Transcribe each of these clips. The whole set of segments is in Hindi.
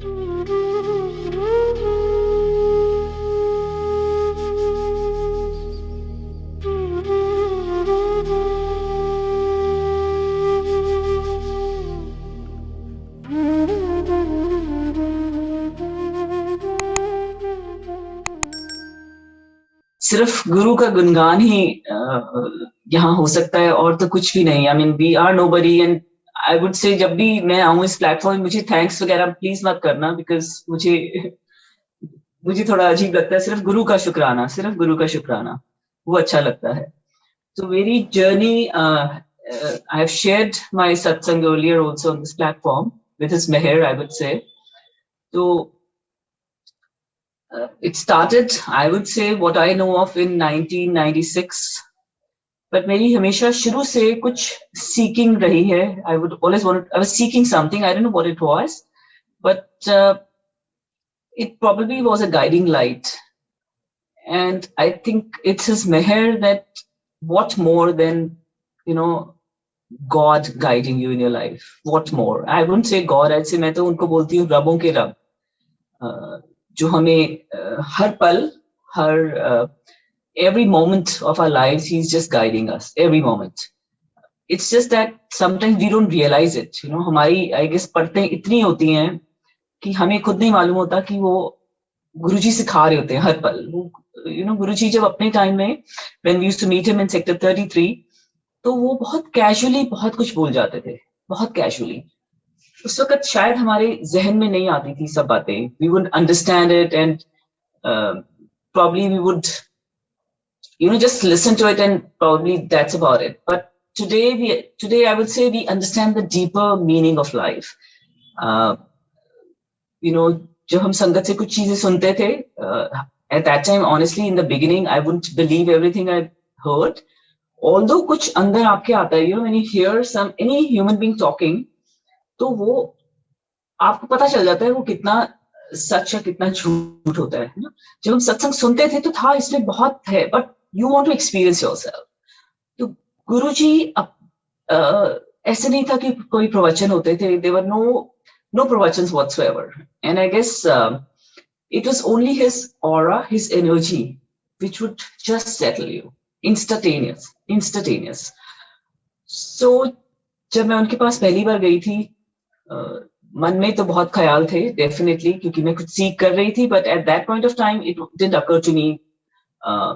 सिर्फ गुरु का गुणगान ही यहाँ हो सकता है, और तो कुछ भी नहीं। I mean we are nobody, and I would say जब भी मैं आऊँ इस प्लेटफॉर्म, मुझे थैंक्स वगैरह प्लीज मत करना, बिकॉज मुझे मुझे थोड़ा अजीब लगता है। सिर्फ गुरु का शुक्राना, सिर्फ गुरु का शुक्राना, वो अच्छा लगता है। तो मेरी journey, I have shared my satsang earlier also on this platform with his mehar, I would say. तो it started, I would say, what I know of in 1996. But मेरी हमेशा शुरू से कुछ seeking रही है. I was seeking something. I don't know what it was, but it probably was a guiding light. And I think it's his meher that what more than, you know, God guiding you in your life. What more? I wouldn't say God. I'd say मैं तो उनको बोलती हूँ रबों के रब, जो हमें हर पल, हर every moment of our lives, he's just guiding us every moment. It's just that sometimes we don't realize it, you know. हमारी I guess पढ़ते इतनी होती हैं कि हमें खुद नहीं मालूम होता कि वो गुरुजी सिखा रहे होते हैं हर पल। you know, गुरुजी जब अपने टाइम में, when we used to meet him in sector 33, तो वो बहुत कैजुअली बहुत कुछ बोल जाते थे, बहुत कैजुअली। उस वक्त शायद हमारे जहन में नहीं आती थी सब बातें। We would understand it and probably we would, you know, just listen to it and probably that's about it. But today I would say we understand the deeper meaning of life. You know, जब हम संगत से कुछ चीजें सुनते थे, at that time honestly in the beginning I wouldn't believe everything I heard, although कुछ अंदर आपके आता है, you know, when you hear any human being talking, तो वो आपको पता चल जाता है वो कितना सच है, कितना झूठ होता है ना। जब हम सत्संग सुनते थे तो था इसमें बहुत है, but you want to experience yourself. तो गुरुजी ऐसे नहीं था कि कोई प्रवचन होते थे, देयर वर no प्रवचन whatsoever, and I guess it was only his aura, his energy, which would just settle you, instantaneous. So जब मैं उनके पास पहली बार गई थी, मन में तो बहुत ख्याल थे डेफिनेटली, क्योंकि मैं कुछ सीख कर रही थी, but at that point of time it didn't occur to me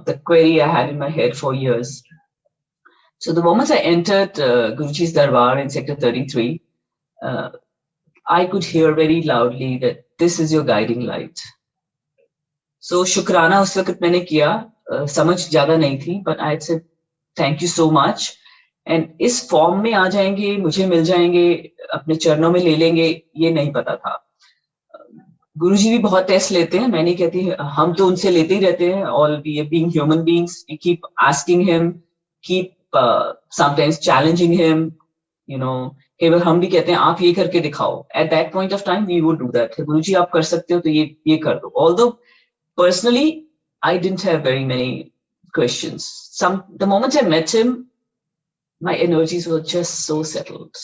the query I had in my head for years. So the moment I entered Guruji's darbar in sector 33, I could hear very loudly that this is your guiding light. So शुक्राना उस वक्त मैंने किया, समझ ज्यादा नहीं थी, but I said thank you so much. And इस फॉर्म में आ जाएंगे, मुझे मिल जाएंगे, अपने चरणों में ले लेंगे, ये नहीं पता था। गुरुजी भी बहुत टेस्ट लेते हैं, मैं नहीं कहती, हम तो उनसे लेते ही रहते हैं। All we being human beings, we keep asking him, keep sometimes challenging him, you know. कई बार हम भी कहते हैं आप ये करके दिखाओ। At that point of time we would do that. Guruji आप कर सकते हो तो ये कर दो। Although personally I didn't have very many questions. The moment I met him, my energies were just so settled.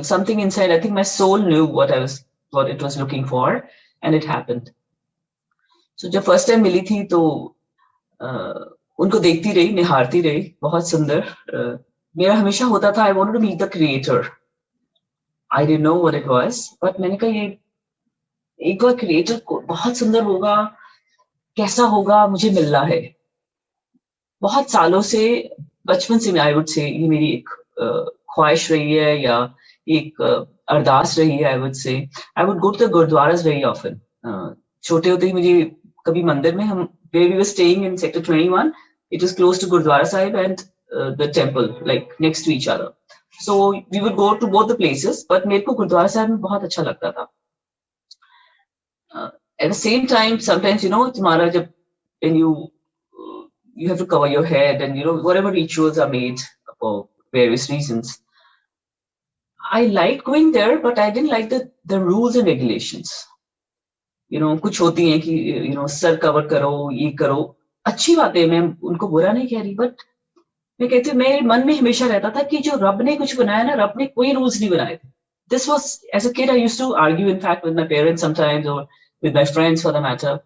Something inside, I think my soul knew what it was looking for, and it happened. So जब first time मिली थी तो उनको देखती रही, निहारती रही, बहुत सुंदर। मेरा हमेशा होता था, I wanted to meet the creator. I didn't know what it was, but मैंने कहा ये एक बार creator को बहुत सुंदर होगा, कैसा होगा, मुझे मिलना है। बहुत सालों से, बचपन से, आई वुड से, ये मेरी एक ख्वाहिश रही है या एक अरदास रही है। I would say I would go to the gurdwaras very often. छोटे होते ही मुझे कभी मंदिर में, हम where we were staying in sector 21, it was close to Gurudwara Sahib and the temple, like next to each other. So we would go to both the places, but मेरे को गुरुद्वारा साहिब में बहुत अच्छा लगता था। At the same time sometimes, you know, तुम्हारा जब when you have to cover your head and, you know, whatever rituals are made for various reasons. I liked going there, but I didn't like the rules and regulations. You know, कुछ होती हैं कि, you know, सर कवर करो, ये करो, अच्छी बात है, मैं उनको बुरा नहीं कह रही, बट मैं कहती हूँ, मेरे मन में हमेशा रहता था कि जो रब ने कुछ बनाया ना, रब ने कोई रूल्स नहीं बनाए थे। this was, as a kid I used to argue in fact with my parents sometimes, or with my friends for the matter,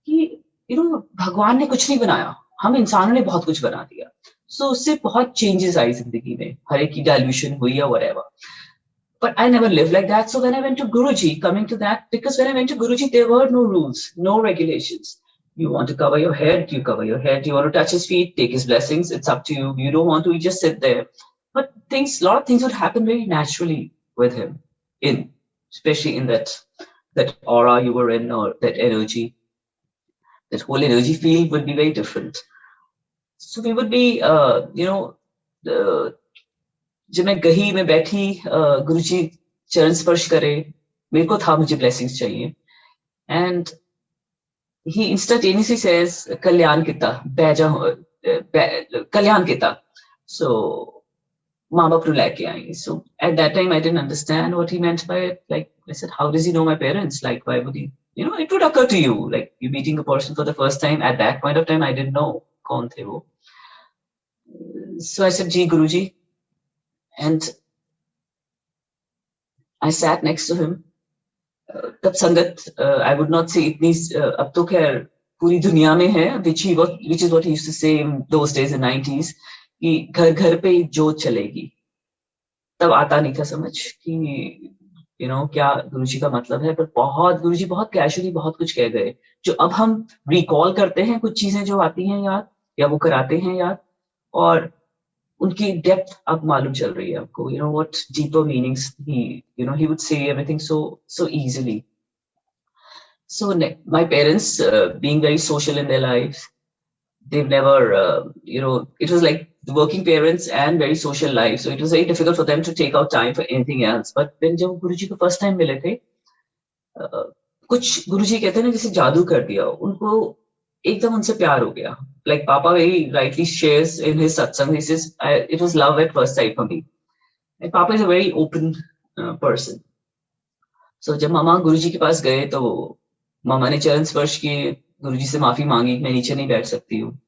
कि भगवान ने कुछ नहीं बनाया, हम इंसानों ने बहुत कुछ बना दिया. So उससे बहुत चेंजेस आई जिंदगी में, हर एक की डाइल्यूशन हुई या whatever. But I never lived like that. So when I went to Guruji, coming to that, because when I went to Guruji, there were no rules, no regulations. You want to cover your head, you cover your head. You want to touch his feet, take his blessings. It's up to you. You don't want to, you just sit there. But a lot of things would happen very naturally with him, especially in that aura you were in, or that energy. That whole energy field would be very different. So we would be, जब मैं गही में बैठी, गुरुजी चरण स्पर्श करे, मेरे को था मुझे ब्लेसिंग्स चाहिए, and he instantaneously says कल्याण किता, बैजा कल्याण किता. So माँ बाप लेके आई. So at that time I didn't understand what he meant by it. Like I said, how does he know my parents? Like why would he? It would occur to you, like you're meeting a person for the first time. At that point of time I didn't know कौन थे वो. So I said, ji Guruji, and I sat next to him. तब संगत, I would not say इतनी, अब तो खैर पूरी दुनिया में है, which is what he used to say in those days in 90s, कि घर घर पे जोत चलेगी. तब आता नहीं था समझ कि क्या गुरुजी का मतलब है, पर गुरुजी बहुत कैजुअली बहुत कुछ कह गए, जो अब हम रिकॉल करते हैं, कुछ चीजें जो आती हैं याद, या वो कराते हैं याद, और उनकी डेप्थ अब मालूम चल रही है आपको. what deeper meanings he would say everything so easily. So my parents, being very social in their lives, they've never, it was like the working parents and very social life, so it was very difficult for them to take out time for anything else. But when जब गुरुजी को first time मिले थे, कुछ गुरुजी कहते हैं ना जैसे जादू कर दिया, उनको एकदम उनसे प्यार हो गया. Like Papa very rightly shares in his satsang, he says, it was love at first sight for me. And Papa is a very open person. So जब मामा गुरुजी के पास गए तो मामा ने चरण स्पर्श किए, गुरुजी से माफी मांगी, मैं नीचे नहीं बैठ सकती हूँ.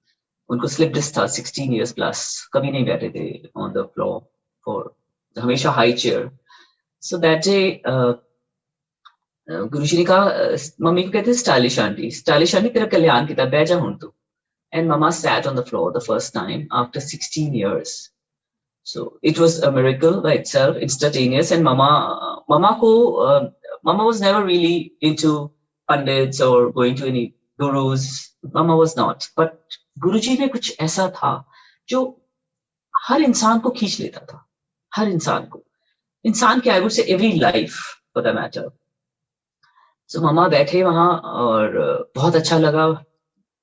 उनको स्लिप डिस्क था, 16 years plus, कभी नहीं बैठे थे on the floor, for हमेशा high chair. So that day गुरुजी ने कहा, मम्मी को कहते स्टाइलिश आंटी तेरा कल्याण किता, बैठ जा हुन तू. And Mama sat on the floor the first time after 16 years. So it was a miracle by itself, instantaneous. And Mama was never really into pundits or going to any gurus. Mama was not. But Guruji में कुछ ऐसा था जो हर इंसान को खींच लेता था, हर इंसान की, I would say every life for that matter. So Mama बैठे वहां और बहुत अच्छा लगा.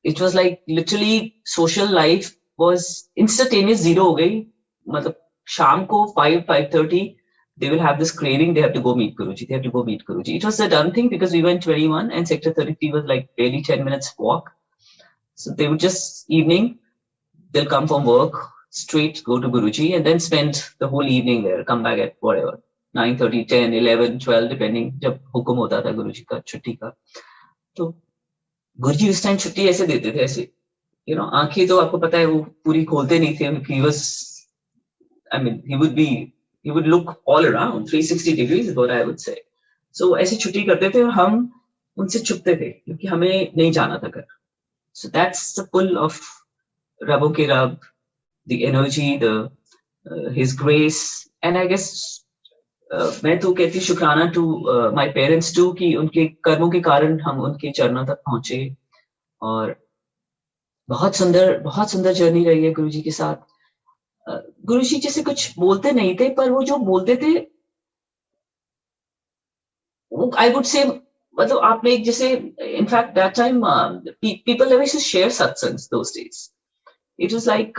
It was like literally social life was instantaneous, zero हो गई. मतलब शाम को 5:30 they will have this craving, they have to go meet Guruji. It was a done thing because we were in 21 and sector 33 was like barely 10 minutes walk. So they would just evening, they'll come from work, straight go to Guruji and then spend the whole evening there, come back at whatever, 9:30, 10, 11, 12 depending, जब हुक्म होता था गुरुजी का छुट्टी का. तो गुरुजी उस टाइम छुट्टी ऐसे देते थे, ऐसे आंखें तो आपको पता है वो पूरी खोलते नहीं थे. He would look all around 360 degrees is what I would say. So ऐसे छुट्टी करते थे और हम उनसे छुपते थे क्योंकि हमें नहीं जाना था घर. So that's the pull of रबों के रब, the energy, his grace, and I guess मैं तो कहती शुक्राना to my parents too कि उनके कर्मों के कारण हम उनके चरणों तक पहुंचे. और बहुत सुंदर जर्नी रही है गुरुजी के साथ. गुरुजी जैसे कुछ बोलते नहीं थे, पर वो जो बोलते थे वो I would say, मतलब आपने एक जैसे, in fact that time people never used to share satsangs those days. It was like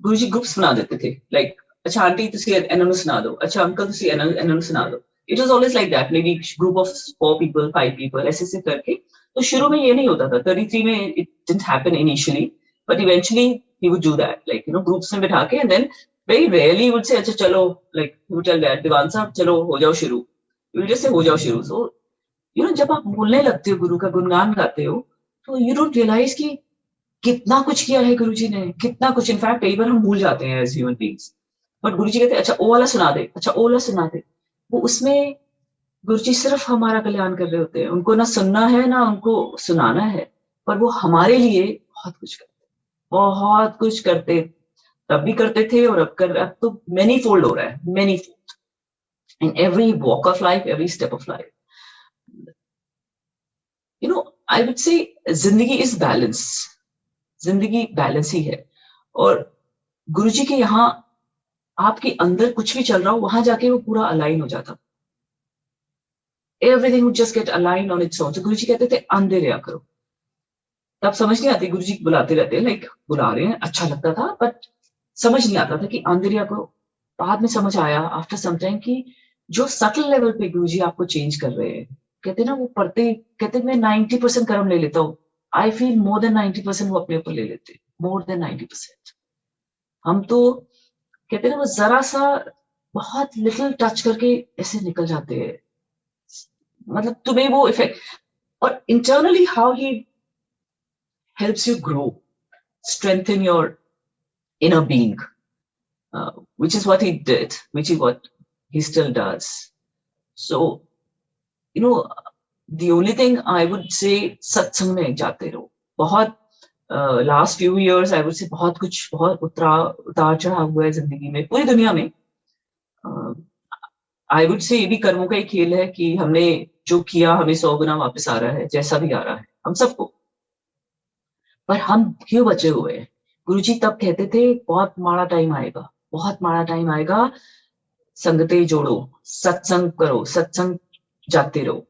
Guruji groups बना देते थे, like अच्छा आंटी तुसी ਇਹਨਾਂ ਨੂੰ ਸੁਣਾ ਦਿਓ, अच्छा अंकल तुसी ਇਹਨਾਂ ਨੂੰ ਸੁਣਾ ਦਿਓ. It was always like that, maybe group of 4 people, 5 people ऐसे करके. तो शुरू में ये नहीं होता था. 33 में it didn't happen initially, but eventually he would do that, like groups में बिठा के, and then very rarely he would say अच्छा चलो, like he would tell that दीवान साहब चलो हो जाओ शुरू. He would just say हो जाओ शुरू. So जब आप बोलने लगते हो, गुरु का गुणगान गाते हो, तो you don't realize कि कितना कुछ किया है गुरुजी ने, कितना कुछ. इनफैक्ट कई बार हम भूल जाते हैं as human beings. बट गुरुजी कहते अच्छा ओ वाला सुना दे, अच्छा ओ वाला सुना दे। वो उसमें गुरुजी सिर्फ हमारा कल्याण कर रहे होते हैं, उनको ना सुनना है ना उनको सुनाना है, पर वो हमारे लिए बहुत कुछ करते, तब भी करते थे और अब तो मैनी फोल्ड हो रहा है, many fold in every walk of life, every step of life. You know, I would से जिंदगी इज बैलेंस, जिंदगी बैलेंस ही है। और गुरुजी के यहाँ आपके अंदर कुछ भी चल रहा हो, वहां जाके वो पूरा अलाइन हो जाता, everything would just get align on its own. तो गुरुजी कहते थे अंधे रहा करो, तब समझ नहीं आती, गुरुजी बुलाते रहते हैं, लाइक बुला रहे हैं, अच्छा लगता था, बट समझ नहीं आता था कि अंधे रहा करो। बाद में समझ आया आफ्टर सम टाइम कि जो सटल लेवल पे गुरुजी आपको चेंज कर रहे हैं, कहते ना वो पढ़ते, कहते मैं 90% कर्म ले लेता हूँ, आई फील मोर देन 90% वो अपने ऊपर ले लेते, मोर देन 90%। हम तो कहते हैं ना वो जरा सा बहुत लिटिल टच करके ऐसे निकल जाते हैं, मतलब तुम्हें वो इफेक्ट। और internally how he helps you grow, strengthen your inner being, which is what he did, which is what he still does. So, you know, the only thing I would say, सत्संग में जाते रहो। बहुत last few years I would से बहुत कुछ, बहुत उतार चढ़ाव हुआ है जिंदगी में, पूरी दुनिया में। आई वुड से ये भी कर्मों का ही खेल है कि हमने जो किया हमें 100 गुना वापस आ रहा है, जैसा भी आ रहा है हम सबको। पर हम क्यों बचे हुए हैं? गुरुजी तब कहते थे बहुत माड़ा टाइम आएगा, बहुत माड़ा टाइम आएगा, संगते जोड़ो, सत्संग करो, सत्संग जाते रहो।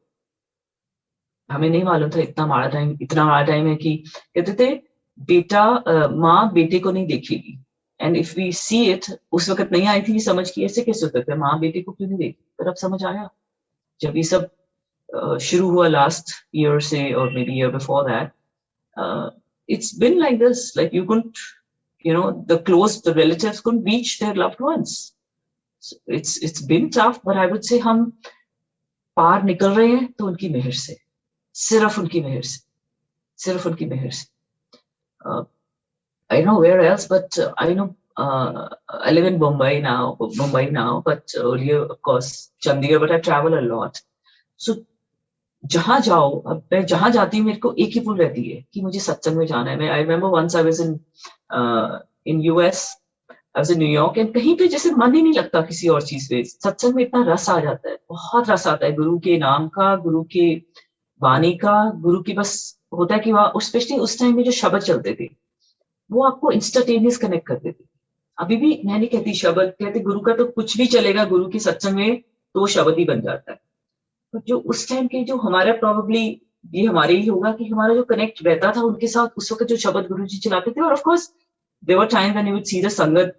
हमें नहीं मालूम था इतना माड़ा टाइम है कि कहते थे बेटा माँ बेटे को नहीं देखेगी, and if we see it, उस वक्त नहीं आई थी समझ की ऐसे कैसे हो सकता है, माँ बेटे को क्यों नहीं देखी, पर अब समझ आया जब ये सब शुरू हुआ लास्ट ईयर से, और may be year before that. It's been like this, like you couldn't, you know, the relatives couldn't reach their loved ones. So it's been tough, but I would say हम पार निकल रहे हैं तो उनकी मेहर से, सिर्फ उनकी मेहर से, सिर्फ उनकी मेहर से। I don't know where else, but I know I live in Mumbai now, but earlier of course Chandigarh, but I travel a lot. So जहां जाओ, अब मैं जहां जाती हूँ मेरे को एक ही पुल रहती है कि मुझे सत्संग में जाना है। मैं I remember once I was in US, I was in New York, and कहीं पे जैसे मन ही नहीं लगता किसी और चीज पे, सत्संग में इतना रस आ जाता है, बहुत रस आता है गुरु के नाम का, गुरु के वाणी का, गुरु की बस होता है कि वहाँ स्पेशली उस टाइम में जो शब्द चलते थे वो आपको इंस्टेंटेनियस कनेक्ट करते थे। अभी भी मैं नहीं कहती शब्द, कहते गुरु का तो कुछ भी चलेगा, गुरु के सत्संग में तो शब्द ही बन जाता है। तो जो उस टाइम के जो हमारा प्रॉब्ली ये हमारे ही होगा कि हमारा जो कनेक्ट रहता था उनके साथ, उस वक्त जो शब्द गुरुजी चलाते थे। और of course there were time when you would see the sangat,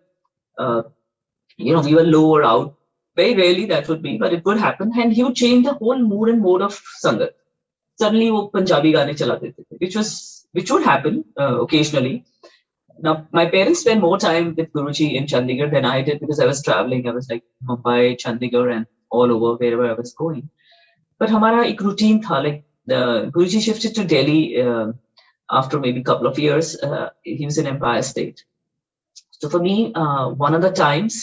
you know, we were low or out, very rarely that would be, but it would happen, and he would change the whole mood and mode of संगत। suddenly वो पंजाबी गाने चला देते थे, which would happen occasionally. Now my parents spent more time with Guruji in Chandigarh than I did, because I was traveling, I was like Mumbai, Chandigarh and all over wherever I was going. But हमारा एक routine था, like Guruji shifted to Delhi after maybe a couple of years. He was in Empire State. So for me, one of the times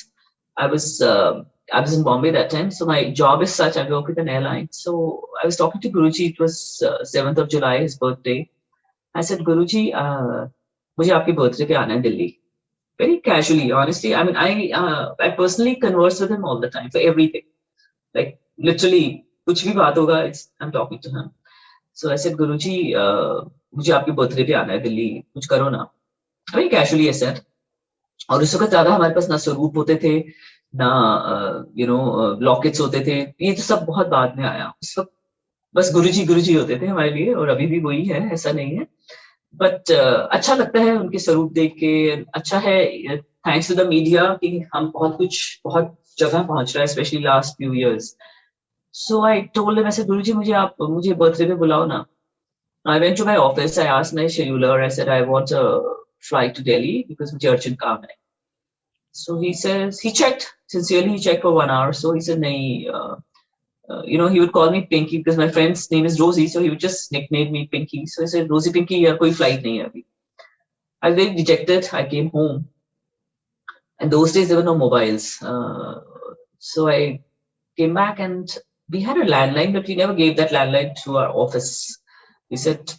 I was in Bombay that time. So my job is such, I work with an airline. So I was talking to Guruji. It was 7th of July, his birthday. I said, Guruji, मुझे आपकी birthday पे आना है Delhi. Very casually, honestly. I mean, I personally converse with him all the time for everything. Like literally, कुछ भी बात होगा, I'm talking to him. So I said, Guruji, मुझे आपकी बर्थडे पे आना है दिल्ली, कुछ करो ना। Very casually I said. और उस वक्त ज्यादा हमारे पास ना स्वरूप होते थे, ना यू नो लॉकेट्स होते थे, ये तो सब बहुत बाद में आया। उस वक्त बस गुरुजी होते थे हमारे लिए, और अभी भी वही है, ऐसा नहीं है। बट अच्छा लगता है उनके स्वरूप देख के, अच्छा है थैंक्स टू द मीडिया कि हम बहुत जगह पहुंच रहा है, specially last few years. So I told him, I said, Guruji, मुझे birthday पे बुलाओ ना। I went to my office, I asked my scheduler, I said, I want a flight to Delhi because मुझे urgent काम है। So he says, he checked for 1 hour. So he said, nahi, you know, he would call me Pinky because my friend's name is Rosie, so he would just nickname me Pinky. So I said, Rosie Pinky, यार कोई flight नहीं है अभी। I was very dejected. I came home. And those days there were no mobiles. So I came back and we had a landline, but we never gave that landline to our office. We said,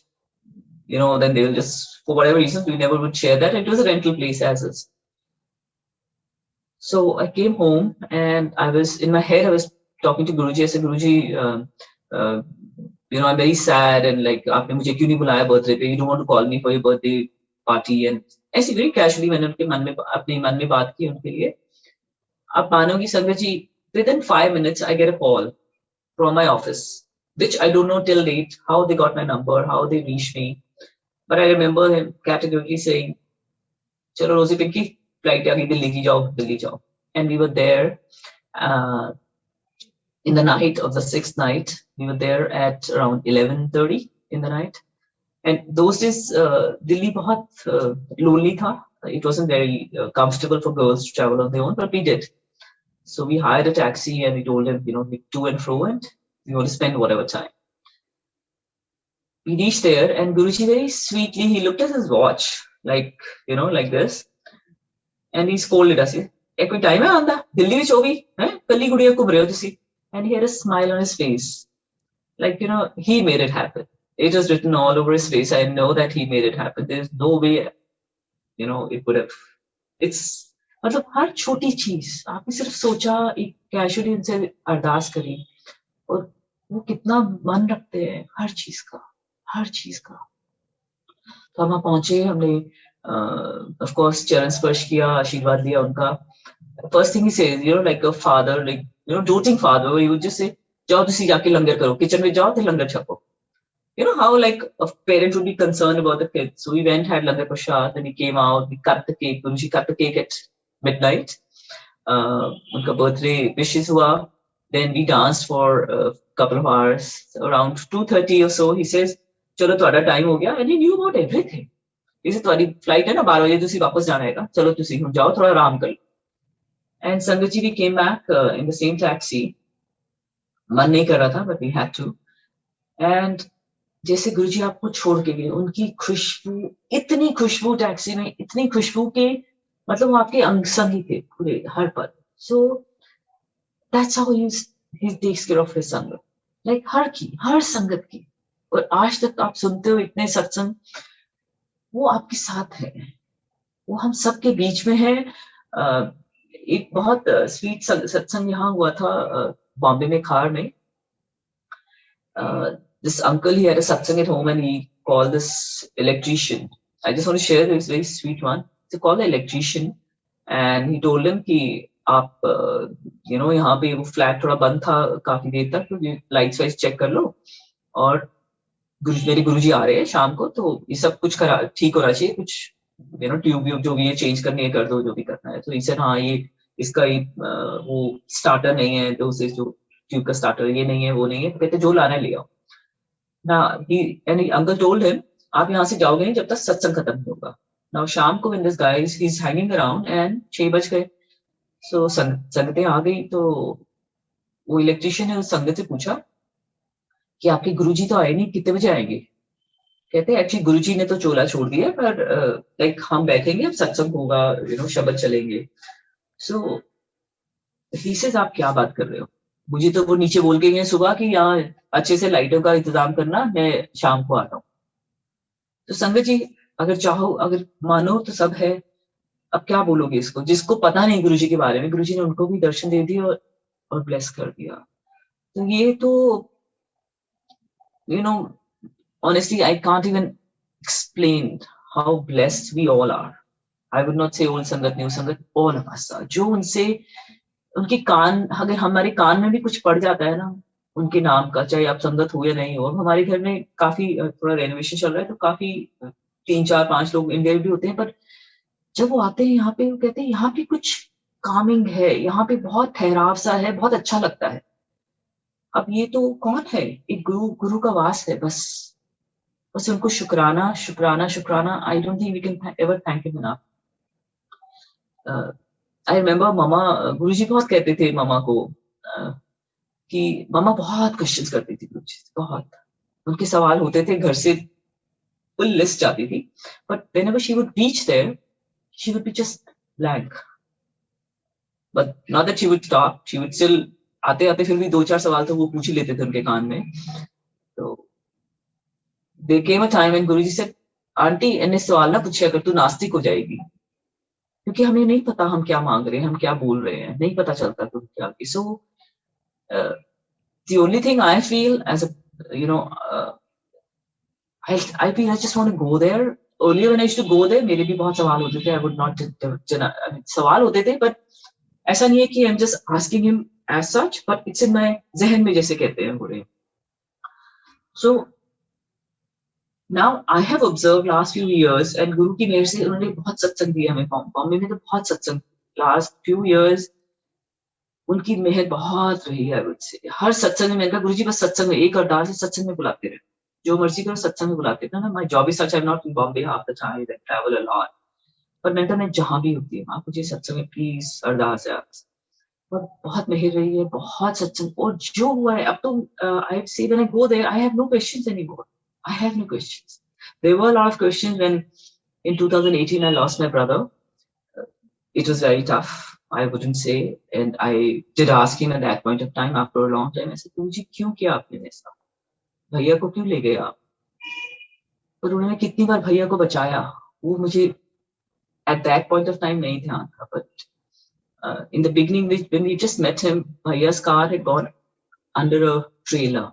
then they will just, for whatever reason, we never would share that. It was a rental place as is. So I came home and I was, in my head, I was talking to Guruji. I said, Guruji, I'm very sad and like, आपने मुझे क्यों नहीं बुलाया birthday पे? You don't want to call me for your birthday party. And ऐसे very casually मैंने उनके मन में, अपने मन में बात की उनके लिए. आप मानोगी संगत जी, within 5 minutes, I get a call from my office, which I don't know till date, how they got my number, how they reached me. But I remember him categorically saying, चलो रोजी पिंकी, flight आ गई, दिल्ली जाओ. And we were there in the night of the 6th night. We were there at around 11:30 in the night. And those days, Delhi बहुत lonely था. It wasn't very comfortable for girls to travel on their own, but we did. So we hired a taxi and we told him, to and fro, and we want to spend whatever time. We reached there and Guruji very sweetly, he looked at his watch, like this, and he scolded us. एक कोई टाइम है आंदा दिल्ली विच हो भी हैं कल्ली गुड़िया घूम रहे हो तुसी. And he had a smile on his face, like he made it happen. It was written all over his face. I know that he made it happen. There's no way it would have. It's मतलब हर छोटी चीज आपने सिर्फ सोचा, एक कैजुअली उनसे अरदास करी और वो कितना मन रखते हैं हर चीज का. तो हम वहां पहुंचे, हमने ऑफ कोर्स चरण स्पर्श किया, आशीर्वाद लिया उनका. First thing he says, like a father, like doting father, he would just say, जाओ तुसी जाके लंगर करो, किचन में जाओ ते लंगर छको. How like a parent would be concerned about the kids. So we went, had langar prasad, and we came out, we cut the cake. Guruji cut the cake at midnight. Unka birthday wishes hua. Then we danced for a couple of hours. Around 2:30 or so, he says, चलो तुम्हारा time हो गया. And he knew about everything. He said, तुम्हारी flight है ना 12 बजे, तुसी वापस जाना है. चलो तुसी हम जाओ, थोड़ा आराम कर. And Sangat we came back in the same taxi. मन नहीं कर रहा था, but we had to. And जैसे गुरुजी आपको छोड़ के गए, उनकी खुशबू, इतनी खुशबू टैक्सी में, इतनी खुशबू के मतलब वो आपके अंग संग ही थे पूरे हर पल. So that's how he takes care of his संगत, like हर संगत की. और आज तक आप सुनते हो इतने सत्संग, वो आपके साथ है, वो हम सबके बीच में है. एक बहुत स्वीट सत्संग यहाँ हुआ था बॉम्बे में, खार में. This uncle, he had a satsang at home and he called this electrician. I just want to share this very sweet one. So called the electrician and he told him कि आप यहाँ पे वो फ्लैट थोड़ा बंद था काफी देर तक, तो लाइट्स वाइट्स चेक कर लो और मेरे गुरुजी आ रहे हैं शाम को, तो ये सब कुछ ठीक होना चाहिए, कुछ ट्यूब व्यूब जो भी है चेंज करनी है कर दो, जो भी करना है. तो इसे हाँ ये इसका वो स्टार्टर नहीं है, तो उसे जो ट्यूब का स्टार्टर ये नहीं है वो नहीं है, तो कहते जो लाना है ले आओ. Now uncle told him, आप यहाँ से जाओगे नहीं जब तक सत्संग खत्म नहीं होगा. Now शाम को when this guy he's hanging around and 6 बज गए, so संगतें आ गई, तो वो इलेक्ट्रिशियन ने उस संगत से पूछा कि आपके गुरुजी तो आए नहीं, कितने बजे आएंगे. कहते हैं एक्चुअली गुरुजी ने तो चोला छोड़ दिया, पर लाइक हम बैठेंगे, अब सत्संग होगा, शब्द चलेंगे. So he says, आप क्या बात कर रहे हो, मुझे तो वो नीचे बोल के गए सुबह कि यहाँ अच्छे से लाइटों का इंतजाम करना, मैं शाम को आता हूँ. तो संगत जी अगर चाहो, अगर मानो तो सब है, अब क्या बोलोगे इसको, जिसको पता नहीं गुरुजी के बारे में. गुरुजी ने उनको भी दर्शन दे दिया और ब्लेस कर दिया. तो ये तो honestly I can't even explain how blessed we all are. I would not say old संगत new संगत, all of us are. जो उनसे उनके कान, अगर हमारे कान में भी कुछ पड़ जाता है ना उनके नाम का, चाहे आप संगत हो या नहीं हो. हमारे घर में काफी थोड़ा रेनोवेशन चल रहा है, तो काफी 3 4 5 लोग इंडिया भी होते हैं, पर जब वो आते हैं यहाँ पे, वो कहते हैं यहाँ पे कुछ कामिंग है, यहाँ पे बहुत ठहराव सा है, बहुत अच्छा लगता है. अब ये तो कौन है, एक गुरु का वास है, बस उनको शुक्राना शुक्राना शुक्राना. I don't think we can ever thank him enough. I remember mama, Guruji बहुत कहते थे मामा को कि मामा बहुत क्वेश्चंस करती थी गुरुजी, बहुत उनके सवाल होते थे, घर से फुल लिस्ट जाती थी, but whenever she would reach there she would be just blank. but not that she would stop, she would still आते आते फिर भी 2-4 सवाल तो वो पूछ ही लेते थे उनके कान में. तो there came a time when Guruji said, aunty इन्हें सवाल ना पूछा कर, तू नास्तिक हो जाएगी, क्योंकि हमें नहीं पता हम क्या मांग रहे हैं, हम क्या बोल रहे हैं, नहीं पता चलता तुम क्या. So the only thing I feel as a, you know, I feel I just want to go there. Earlier when I used to go there, मेरे भी बहुत सवाल होते थे. I would not, I mean, सवाल होते थे, but ऐसा नहीं है कि I'm just asking him as such, but it's in my जहन में, जैसे कहते हैं पूरे. So now I have observed last few years, and गुरु की मेहर से उन्होंने बहुत सत्संग दिया हमें. बॉम्बे में तो बहुत सत्संग last few years, उनकी मेहर बहुत रही है. हर सत्संग में मैंने कहा गुरुजी बस सत्संग में, एक अरदास से सत्संग में बुलाते रहे, जो मर्जी करो सत्संग में बुलाते थे ना. My job is such, I'm not in Bombay half the time, I travel a lot, पर मैंने कहा मैं जहां भी होती हूँ आप मुझे सत्संग में प्लीज अरदास है. और बहुत मेहर रही है, बहुत सत्संग. और जो हुआ है अब तो I say when I go there I have no questions anymore. I have no questions. There were a lot of questions when in 2018 I lost my brother. It was very tough, I wouldn't say, and I did ask him at that point of time after a long time. I said गुरुजी क्यों किया आपने ऐसा, भैया को क्यों ले गए आप. पर उन्होंने कितनी बार भैया को बचाया, वो मुझे at that point of time नहीं ध्यान था. But in the beginning when we just met him, भैया's car had gone under a trailer.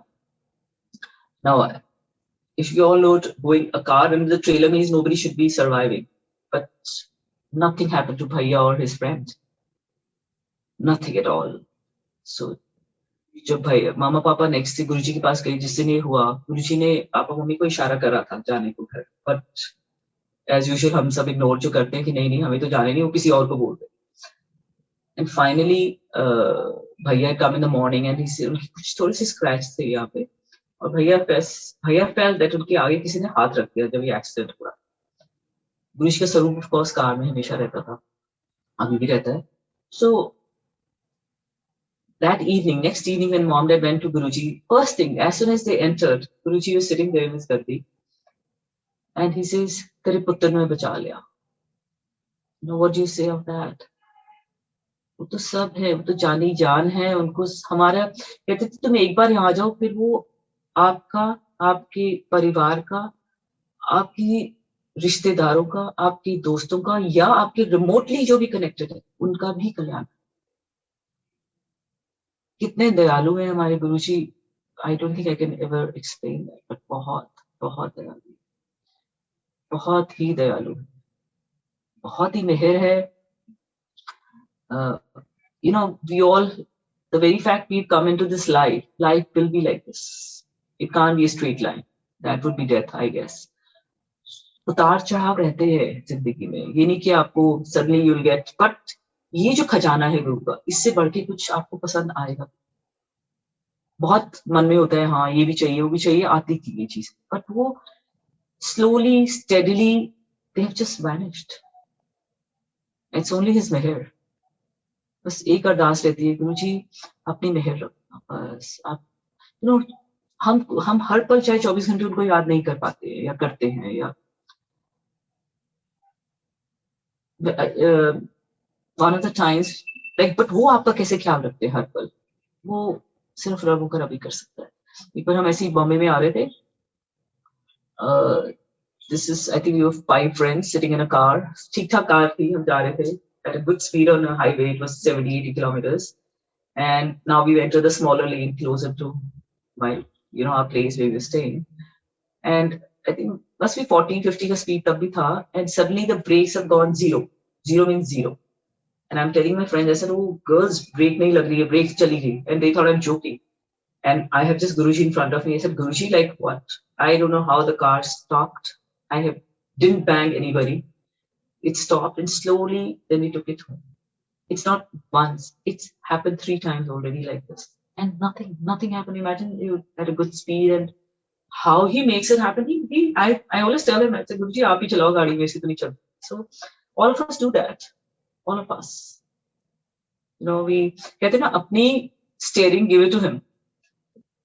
Now if you all know, going a car under the trailer means nobody should be surviving, but nothing happened to Bhaiya or his friend. Nothing at all. So जब भाई मामा पापा नेक्स्ट से गुरुजी के पास गए, जिससे नहीं हुआ, गुरुजी ने पापा मम्मी को इशारा कर रहा था जाने को घर, बट एज यूजुअल हम सब इग्नोर जो करते हैं कि नहीं नहीं हमें तो जाने नहीं, वो किसी और को बोल रहे. एंड फाइनली भैया कम इन द मॉर्निंग एंड उनकी कुछ थोड़ी सी स्क्रैच थे यहाँ पे, और भैया फेल्ट दैट उनके आगे किसी ने हाथ रख दिया जब ये एक्सीडेंट हुआ. गुरुजी का स्वरूप ऑफ कोर्स कार में हमेशा रहता था, अभी भी रहता है. सो that evening, next evening when mom and dad went to Guruji, first thing, as soon as they entered, Guruji was sitting there in his gaddi, and he says, "Tere putter ne bacha liya." Now, what do you say of that? वो तो सब है, वो तो जानी जान है, उनको हमारा कहते थे तुम एक बार यहाँ जाओ, फिर वो आपका, आपके परिवार का, आपकी रिश्तेदारों का, आपके दोस्तों का, या आपके रिमोटली जो भी कनेक्टेड है उनका भी कल्याण. कितने दयालु हैं हमारे Guruji. I don't think I can ever explain that, but बहुत बहुत दयालु, बहुत ही दयालु, बहुत ही मेहर है. You know, we all, the very fact we've come into this life will be like this. It can't be a straight line. That would be death, I guess. उतार चढ़ाव रहते हैं जिंदगी में, ये नहीं कि आपको suddenly you'll get, but ये जो खजाना है गुरु का, इससे बढ़ के कुछ आपको पसंद आएगा. बहुत मन में होता है हाँ ये भी चाहिए वो भी चाहिए, आती थी ये चीज, बट वो slowly steadily they have just vanished. It's only his meher. बस एक अरदास रहती है गुरुजी अपनी मेहर रखना बस. आप you know, हम हर पल चाहे 24 घंटे उनको याद नहीं कर पाते या करते हैं, या one of the times like, but वो आपका कैसे ख्याल रखते हैं हर पल, वो सिर्फ रब होकर अभी कर सकता है. एक बार हम ऐसे ही बॉम्बे में आ रहे थे. This is, I think we were 5 friends sitting in a car. ठीक ठाक कार थी, हम जा रहे थे at a good speed on a highway. It was 70-80 kilometers, and now we entered the smaller lane closer to my, you know, our place where we were staying. And I think must be 40-50 का speed तब भी था, and suddenly the brakes have gone zero. Zero means zero. And I'm telling my friends, I said, oh, girls, brake nahi lag rahi hai, brake chali gayi. And they thought I'm joking. And I have just Guruji in front of me. I said, Guruji, like what? I don't know how the car stopped. I didn't bang anybody. It stopped, and slowly then we took it home. It's not once. It's happened 3 times already like this. And nothing happened. Imagine you at a good speed, and how he makes it happen. I always tell him, I said, Guruji, aap hi chalao gaadi, mein se to nahi chal. So all of us do that. All of us. You know, we कहते हैं ना अपनी steering, give it to him.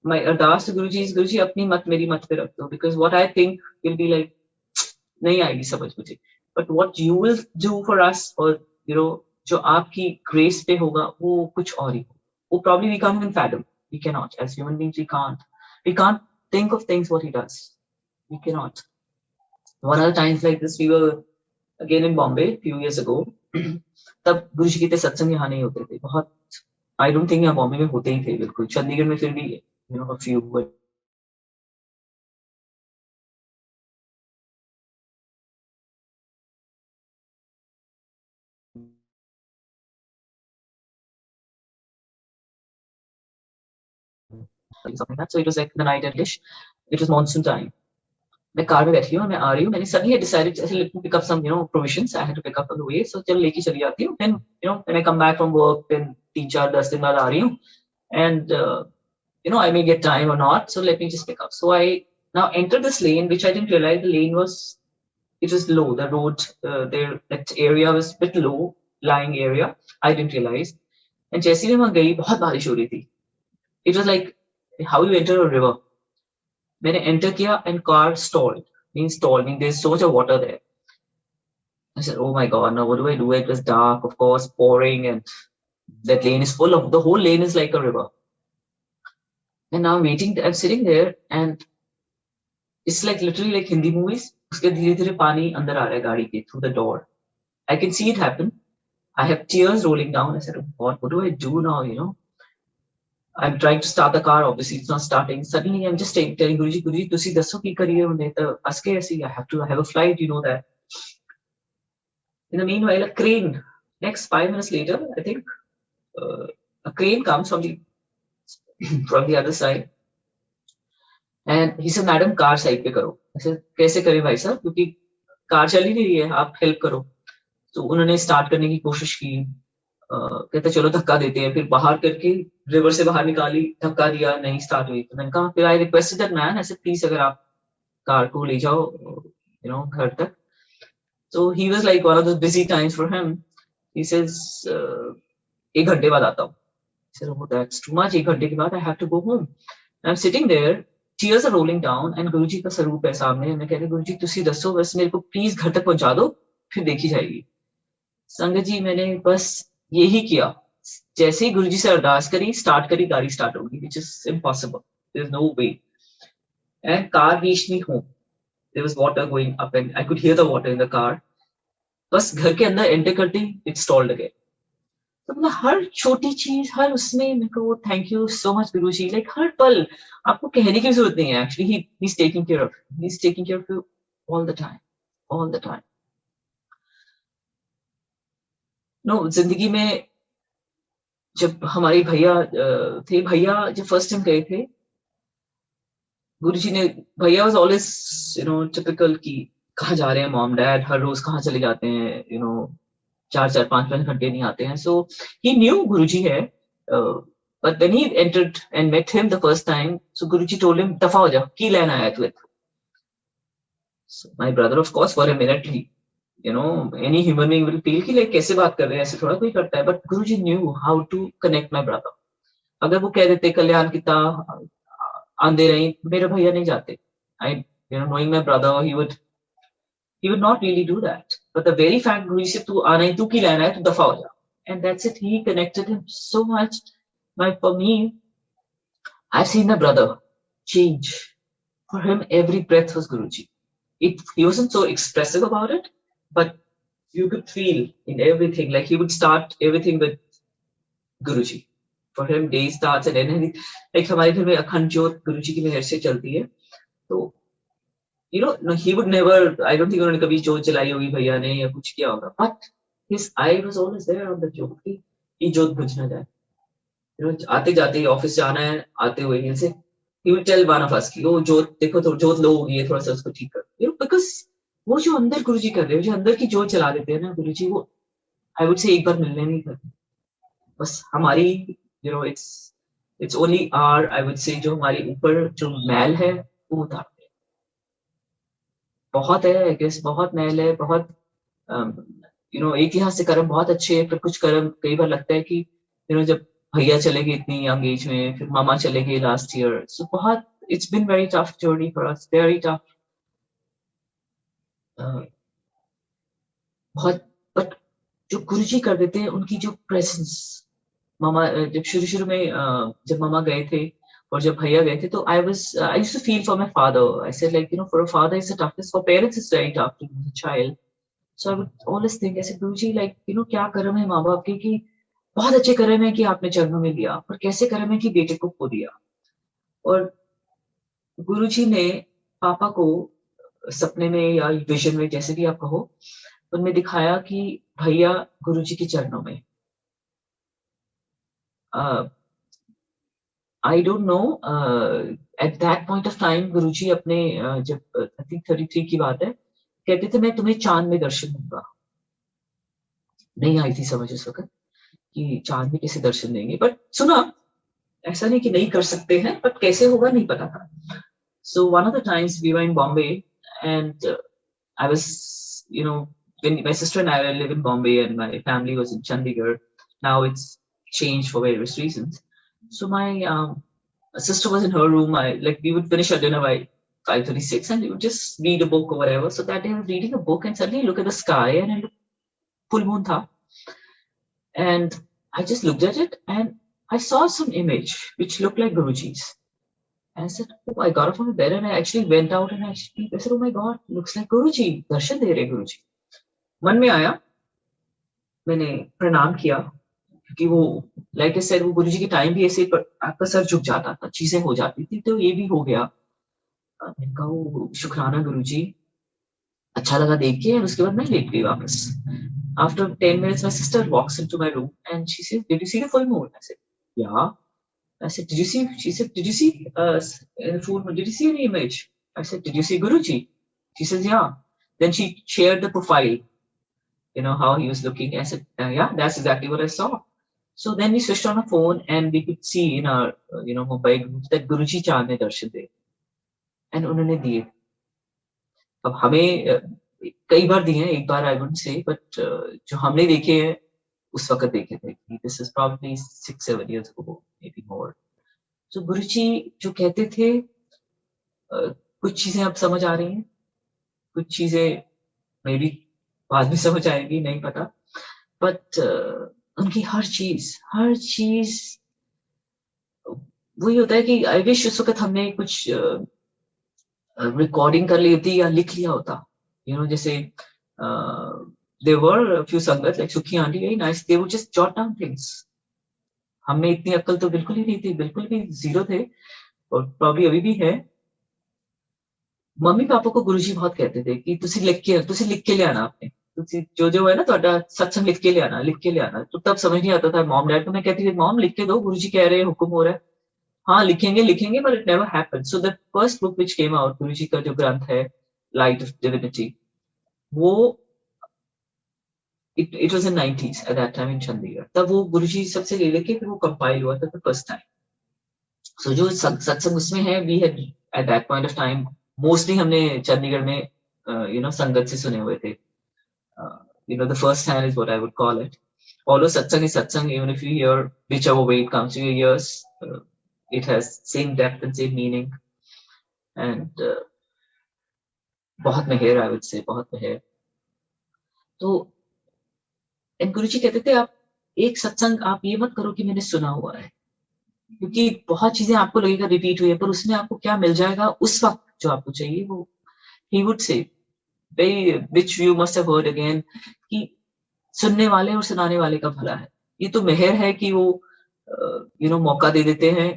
My ardas to Guruji is, Guruji अपनी मत मेरी मत पे रख दो, because what I think will be like नहीं आएगी समझ मुझे, but what you will do for us, or you know, जो आपकी ग्रेस पे होगा वो कुछ और ही होगा. वो probably we can't even fathom. We cannot. As human beings, we can't. We can't think of things what he does. We cannot. One of the times like this, we were again in Bombay few years ago. तब गुरु जी के इतने सत्संग यहाँ नहीं होते थे बहुत. I don't think यहाँ बॉम्बे में होते ही थे बिल्कुल. चंडीगढ़ में फिर भी a few, but something like that. So it was like the night at Lish. It was monsoon time. मैं कार में बैठी हूँ, मैं आ रही हूँ, मैंने suddenly decided to pick up some provisions I had to pick up on the way. So चलो लेके चली जाती हूँ. Then when I come back from work, then 3-4-10 दिन बाद आ रही हूँ, and I may get time or not, so let me just pick up. So I now entered this lane, which I didn't realize the lane was, it was low. The road there, that area was a bit low lying area. I didn't realize. And जैसे मैं वहाँ गई, बहुत बारिश हो रही थी. It was like how you enter a river. मैंने enter किया and car stalled. Means there's so much of water there. I said, oh my God, now what do I do? It was dark, of course, pouring, and that lane is full of, the whole lane is like a river. And now I'm sitting there, and it's like literally like Hindi movies. उसके धीरे-धीरे पानी अंदर आ रहा है गाड़ी के through the door. I can see it happen. I have tears rolling down. I said, oh God, what do I do now? I'm trying to start the car. Obviously, it's not starting. Suddenly, I'm just telling Guruji, तुसी दसो की करिए हमने तो फंस गए ऐसे. I have a flight, you know that. In the meanwhile, a crane. Next 5 minutes later, I think a crane comes from the other side. And he said, madam car side पे करो. I said, कैसे करें भाई साहब, क्योंकि कार चल ही नहीं रही है, आप हेल्प करो. तो उन्होंने स्टार्ट करने की कोशिश की. कहते चलो धक्का देते हैं. फिर बाहर करके रिवर से बाहर निकाली, धक्का दिया, नहीं स्टार्ट हुई. तो मैंने कहा, फिर आई रिक्वेस्टेड दैट मैन, ऐसे प्लीज अगर आप कार को ले जाओ घर तक. So he was like one of those busy times for him. He says, 1 घंटे बाद आता हूँ. I said, oh, that's too much. 1 घंटे के बाद I have to go home. And I'm sitting there, tears are rolling down, and गुरुजी का स्वरूप है सामने. मैं कहती गुरुजी तुसी दसो बस मेरे को प्लीज घर तक पहुंचा दो, फिर देखी जाएगी. संगत जी मैंने बस यही किया. जैसे ही गुरुजी से अरदास करी, स्टार्ट करी, गाड़ी स्टार्ट होगी, which is impossible. There's no way. And car reached me home. There was water going up, and I could hear the water in the car. बस घर के अंदर एंटर करते ही it stalled again. तो मतलब हर छोटी चीज, हर उसमें मेरे को thank you so much Guruji. Like हर पल आपको कहने की जरूरत नहीं है. Actually he's taking care of you all the time. जिंदगी में जब हमारे भैया जब फर्स्ट टाइम गए थे, गुरुजी ने, भैया वाज ऑलवेज टिपिकल की कहाँ जा रहे हैं मॉम डैड, हर रोज कहाँ चले जाते हैं, 4-4 5-5 घंटे नहीं आते हैं. सो ही न्यू गुरुजी है. But when he entered and met him the first time, so Guruji told him, "दफा हो जा, की लेना आया तू इधर." So my brother, of course, for a minute, any human being will feel कि like कैसे बात कर रहे हैं, ऐसे थोड़ा कोई करता है. But Guruji knew how to connect my brother. अगर वो कह देते कल्याण किता आंदे रही, मेरे भैया नहीं जाते. Knowing my brother, he would not really do that. But the very fact Guruji said, "तू आना ही, तू की लेना है, तू दफा हो जा." And that's it. He connected him so much. For me, I've seen my brother change. For him, every breath was Guruji. He wasn't so expressive about it, but you could feel in everything. Like he would start everything with Guruji. For him, day starts and anything. Like हमारे घर में अखंड ज्योत गुरुजी की मेहर से चलती है. तो he would never. I don't think उन्होंने कभी ज्योत जलाई होगी भैया ने या कुछ किया होगा. But his eye was always there on the ज्योत की ये ज्योत बुझ ना जाए. आते जाते ऑफिस जाना है, आते हुए ऐसे he would tell one of us कि वो ज्योत देखो तो ज्योत लो होगी, थोड़ा सा उसको ठीक कर. Because वो जो अंदर गुरुजी कर रहे हो, जो अंदर की ज्योत चला देते हैं ना गुरुजी, वो I would say एक बार मिलने नहीं करते. बस हमारी it's only our, I would say, जो हमारे ऊपर जो मैल है वो उतारते हैं. बहुत है, I guess, बहुत मैल है, बहुत एक लिहाज से कर्म बहुत अच्छे हैं, फिर कुछ कर्म कई बार लगता है कि जब भैया चले गए इतनी यंग एज में, फिर मामा चले गए लास्ट ईयर. सो बहुत, it's been very tough journey for us, very tough. बहुत, but जो गुरुजी कर देते हैं, उनकी जो प्रेजेंस, मामा जब शुरू में जब मामा गए थे और जब भैया गए थे, तो I used to feel for my father. I said like, for a father is the toughest, for parents is very tough to lose a child. So I would always think ऐसे, गुरुजी लाइक क्या कर्म है माँ बाप के, कि बहुत अच्छे कर्म है कि आपने जन्म में लिया, और कैसे कर्म है कि बेटे को खो दिया। और गुरुजी ने पापा को सपने में या विजन में, जैसे भी आप कहो, उनमें दिखाया कि भैया गुरुजी के चरणों में। I don't know, at that point of time Guruji अपने जब आई थिंक 33 की बात है, कहते थे मैं तुम्हें चांद में दर्शन दूंगा। नहीं आई थी समझ उस वक्त कि चांद में कैसे दर्शन देंगे, बट सुना, ऐसा नहीं कि नहीं कर सकते हैं, बट कैसे होगा नहीं पता था। So one of the times we were in Bombay, and I was, when my sister and I live in Bombay and my family was in Chandigarh. Now it's changed for various reasons. So my sister was in her room. We would finish our dinner by 5:36, and we would just read a book or whatever. So that day I was reading a book, and suddenly I look at the sky, and I look, full moon tha. And I just looked at it, and I saw some image which looked like Guruji's. And I said, oh, I got up from the bed and I actually went out and I said, oh my God, looks like Guruji, darshan de rahe Guruji. मन में आया, मैंने प्रणाम किया, क्योंकि वो लाइक आई सेड, वो गुरुजी के टाइम भी ऐसे आपका सर झुक जाता था, चीजें हो जाती थी, तो ये भी हो गया। मैंने कहा, वो शुक्राना गुरुजी, अच्छा लगा देख के, और उसके बाद मैं लेट गई वापस। After 10 minutes, my sister walks into my room and she says, did you see the full moon? I said, yeah. I said, did you see? She said, did you see in the full moon? Did you see any image? I said, did you see Guruji? She says, yeah. Then she shared the profile, how he was looking. I said, yeah, that's exactly what I saw. So then we switched on a phone and we could see in our, Mumbai group that Guruji Chand ne darshan de. And उन्होंने दिए। अब हमें कई बार दिए हैं, एक बार आई वुडंट से, बट जो हमने देखे हैं उस वक्त देखे थे, this is probably 6-7 years ago, maybe more. So गुरुजी जो कहते थे, कुछ चीजें अब समझ आ रही हैं, कुछ चीजें मे बी बाद में समझ आएगी, नहीं पता, बट उनकी हर चीज वही होता है कि आई विश उस वक्त हमने कुछ रिकॉर्डिंग कर ली होती या लिख लिया होता, जैसे there were a few संगत like सुखी aunty, very nice, they would just jot down things. हमें इतनी अक्ल तो बिल्कुल ही नहीं थी, बिल्कुल भी जीरो थे, और प्रॉब्ली अभी भी है। मम्मी पापा को गुरुजी बहुत कहते थे कि तुसी लिख के ले आना, आपने जो है ना ਤੁਹਾਡਾ सत्संग लिख के ले आना। तो तब समझ नहीं आता था। मॉम डैड को मैं कहती थी, मॉम लिख के दो, गुरुजी कह रहे हैं, हुक्म हो रहा है, हाँ लिखेंगे, but it never happened. So the first book which came out, गुरुजी का जो ग्रंथ है लाइट ऑफ डिविनिटी, वो it was in 90s at that time in Chandigarh. तब वो गुरुजी सबसे ले लेके फिर वो कंपाइल हुआ था फर्स्ट टाइम। सो जो सत्संग उसमें है, we had at that point of time mostly हमने चंडीगढ़ में संगत से सुने हुए थे। The first hand is what I would call it. Although satsang is satsang, even if you hear whichever way it comes to your ears, it has same depth and same meaning. And बहुत मेहर, I would say, बहुत मेहर। तो गुरुजी कहते थे, आप एक सत्संग आप ये मत करो कि मैंने सुना हुआ है, क्योंकि बहुत चीजें आपको लगेगा रिपीट हुई है, पर उसमें आपको क्या मिल जाएगा उस वक्त जो आपको चाहिए, वो he would say, which you must have heard again, कि सुनने वाले और सुनाने वाले का भला है। ये तो मेहर है कि वो मौका दे देते हैं,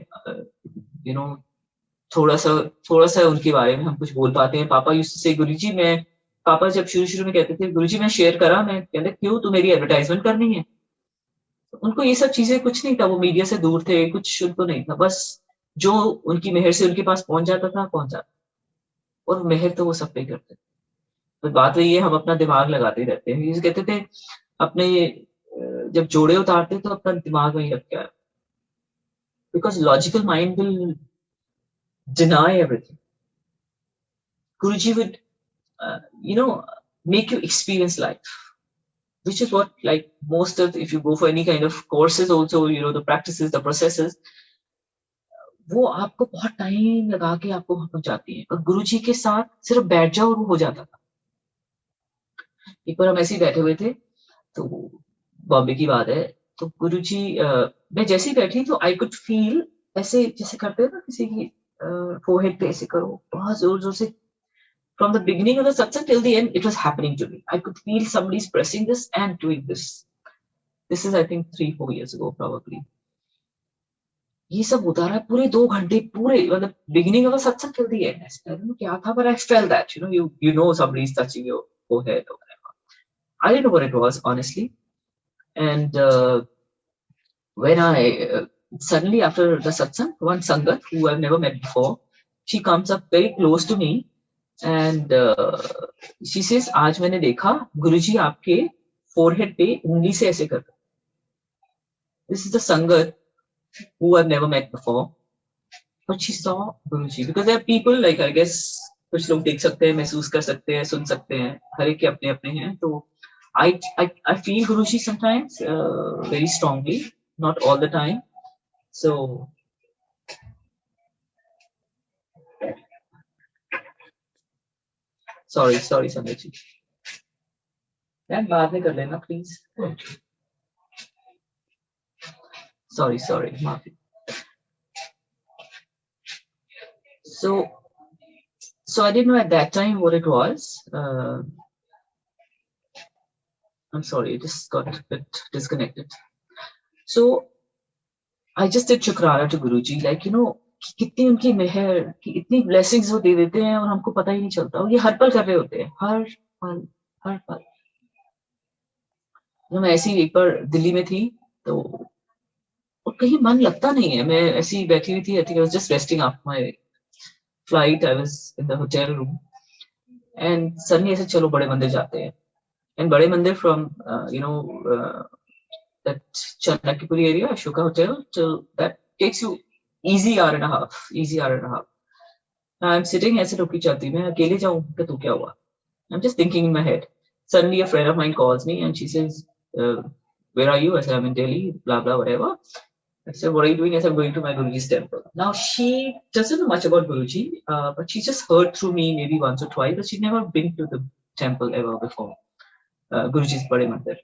थोड़ा सा उनके बारे में हम कुछ बोल पाते हैं। पापा यूज्ड टू से, गुरुजी पापा जब शुरू में कहते थे, गुरुजी मैं शेयर करा, मैं कहते क्यों, तू मेरी एडवर्टाइजमेंट करनी है। उनको ये सब चीजें कुछ नहीं था, वो मीडिया से दूर थे, कुछ उनको नहीं था, बस जो उनकी मेहर से उनके पास पहुंच जाता, और मेहर तो वो सब पे करते। तो बात वही है, हम अपना दिमाग लगाते रहते हैं। ये कहते थे, अपने जब जोड़े उतारते तो अपना दिमाग वही रख के, because logical mind will deny everything. Guruji would make you experience life, which is what, like most of, if you go for any kind of courses also, the practices, the processes, वो आपको बहुत टाइम लगा के आपको वहां पहुंचाती है। और गुरुजी के साथ सिर्फ बैठ जाओ और वो हो जाता था। एक बार हम ऐसे ही बैठे हुए थे, तो बॉम्बे की बात है, तो गुरुजी मैं जैसे ही बैठी तो आई कुड फील ऐसे जैसे करते हैं ना किसी की फोरहेड पे ऐसे करो बहुत जोर जोर से. From the beginning of the satsang till the end, it was happening to me. I could feel somebody's pressing this and doing this. This is, I think, 3-4 years ago, probably. ये सब होता रहा पूरे 2 घंटे पूरे मतलब beginning of the satsang till the end. I don't know क्या था, but I felt that you know somebody's touching your forehead or whatever. I didn't know what it was honestly, and when I suddenly after the satsang, one sangat who I've never met before, she comes up very close to me. And she says, आज मैंने देखा गुरुजी आपके forehead पे उंगली से ऐसे कर. This is the sangat who I've never met before, but she saw Guruji because there are people like I guess कुछ लोग देख सकते हैं, महसूस कर सकते हैं, सुन सकते हैं, हर एक के अपने अपने हैं. तो I feel Guruji sometimes very strongly, not all the time. So sorry Sangat जी. यार बाद में कर लेना please. Sorry, माफी. So I didn't know at that time what it was. I'm sorry, it just got a bit disconnected. So I just did Shukrana to Guruji, like कितनी उनकी मेहर कि इतनी ब्लेसिंग्स वो दे देते हैं और हमको पता ही नहीं चलता. और ये हर पल कर रहे होते हैं, हर पल. मैं ऐसी एक बार दिल्ली में थी तो और कहीं मन लगता नहीं है. मैं ऐसी बैठी हुई थी. I think I was just resting after my flight. I was in the hotel room and suddenly ऐसे चलो बड़े मंदिर जाते हैं. And बड़े मंदिर from that Chanakipuri area, Ashoka Hotel, till that takes you easy hour and a half. Now I'm sitting ऐसे टोपी चाहती मैं अकेले जाऊं तो क्या हुआ? I'm just thinking in my head. Suddenly a friend of mine calls me and she says, where are you? I said, I'm in Delhi, blah, blah, whatever. I said, what are you doing? I said, I'm going to my Guruji's temple. Now she doesn't know much about Guruji, but she just heard through me maybe once or twice, but she'd never been to the temple ever before. Guruji's Bade Mandir.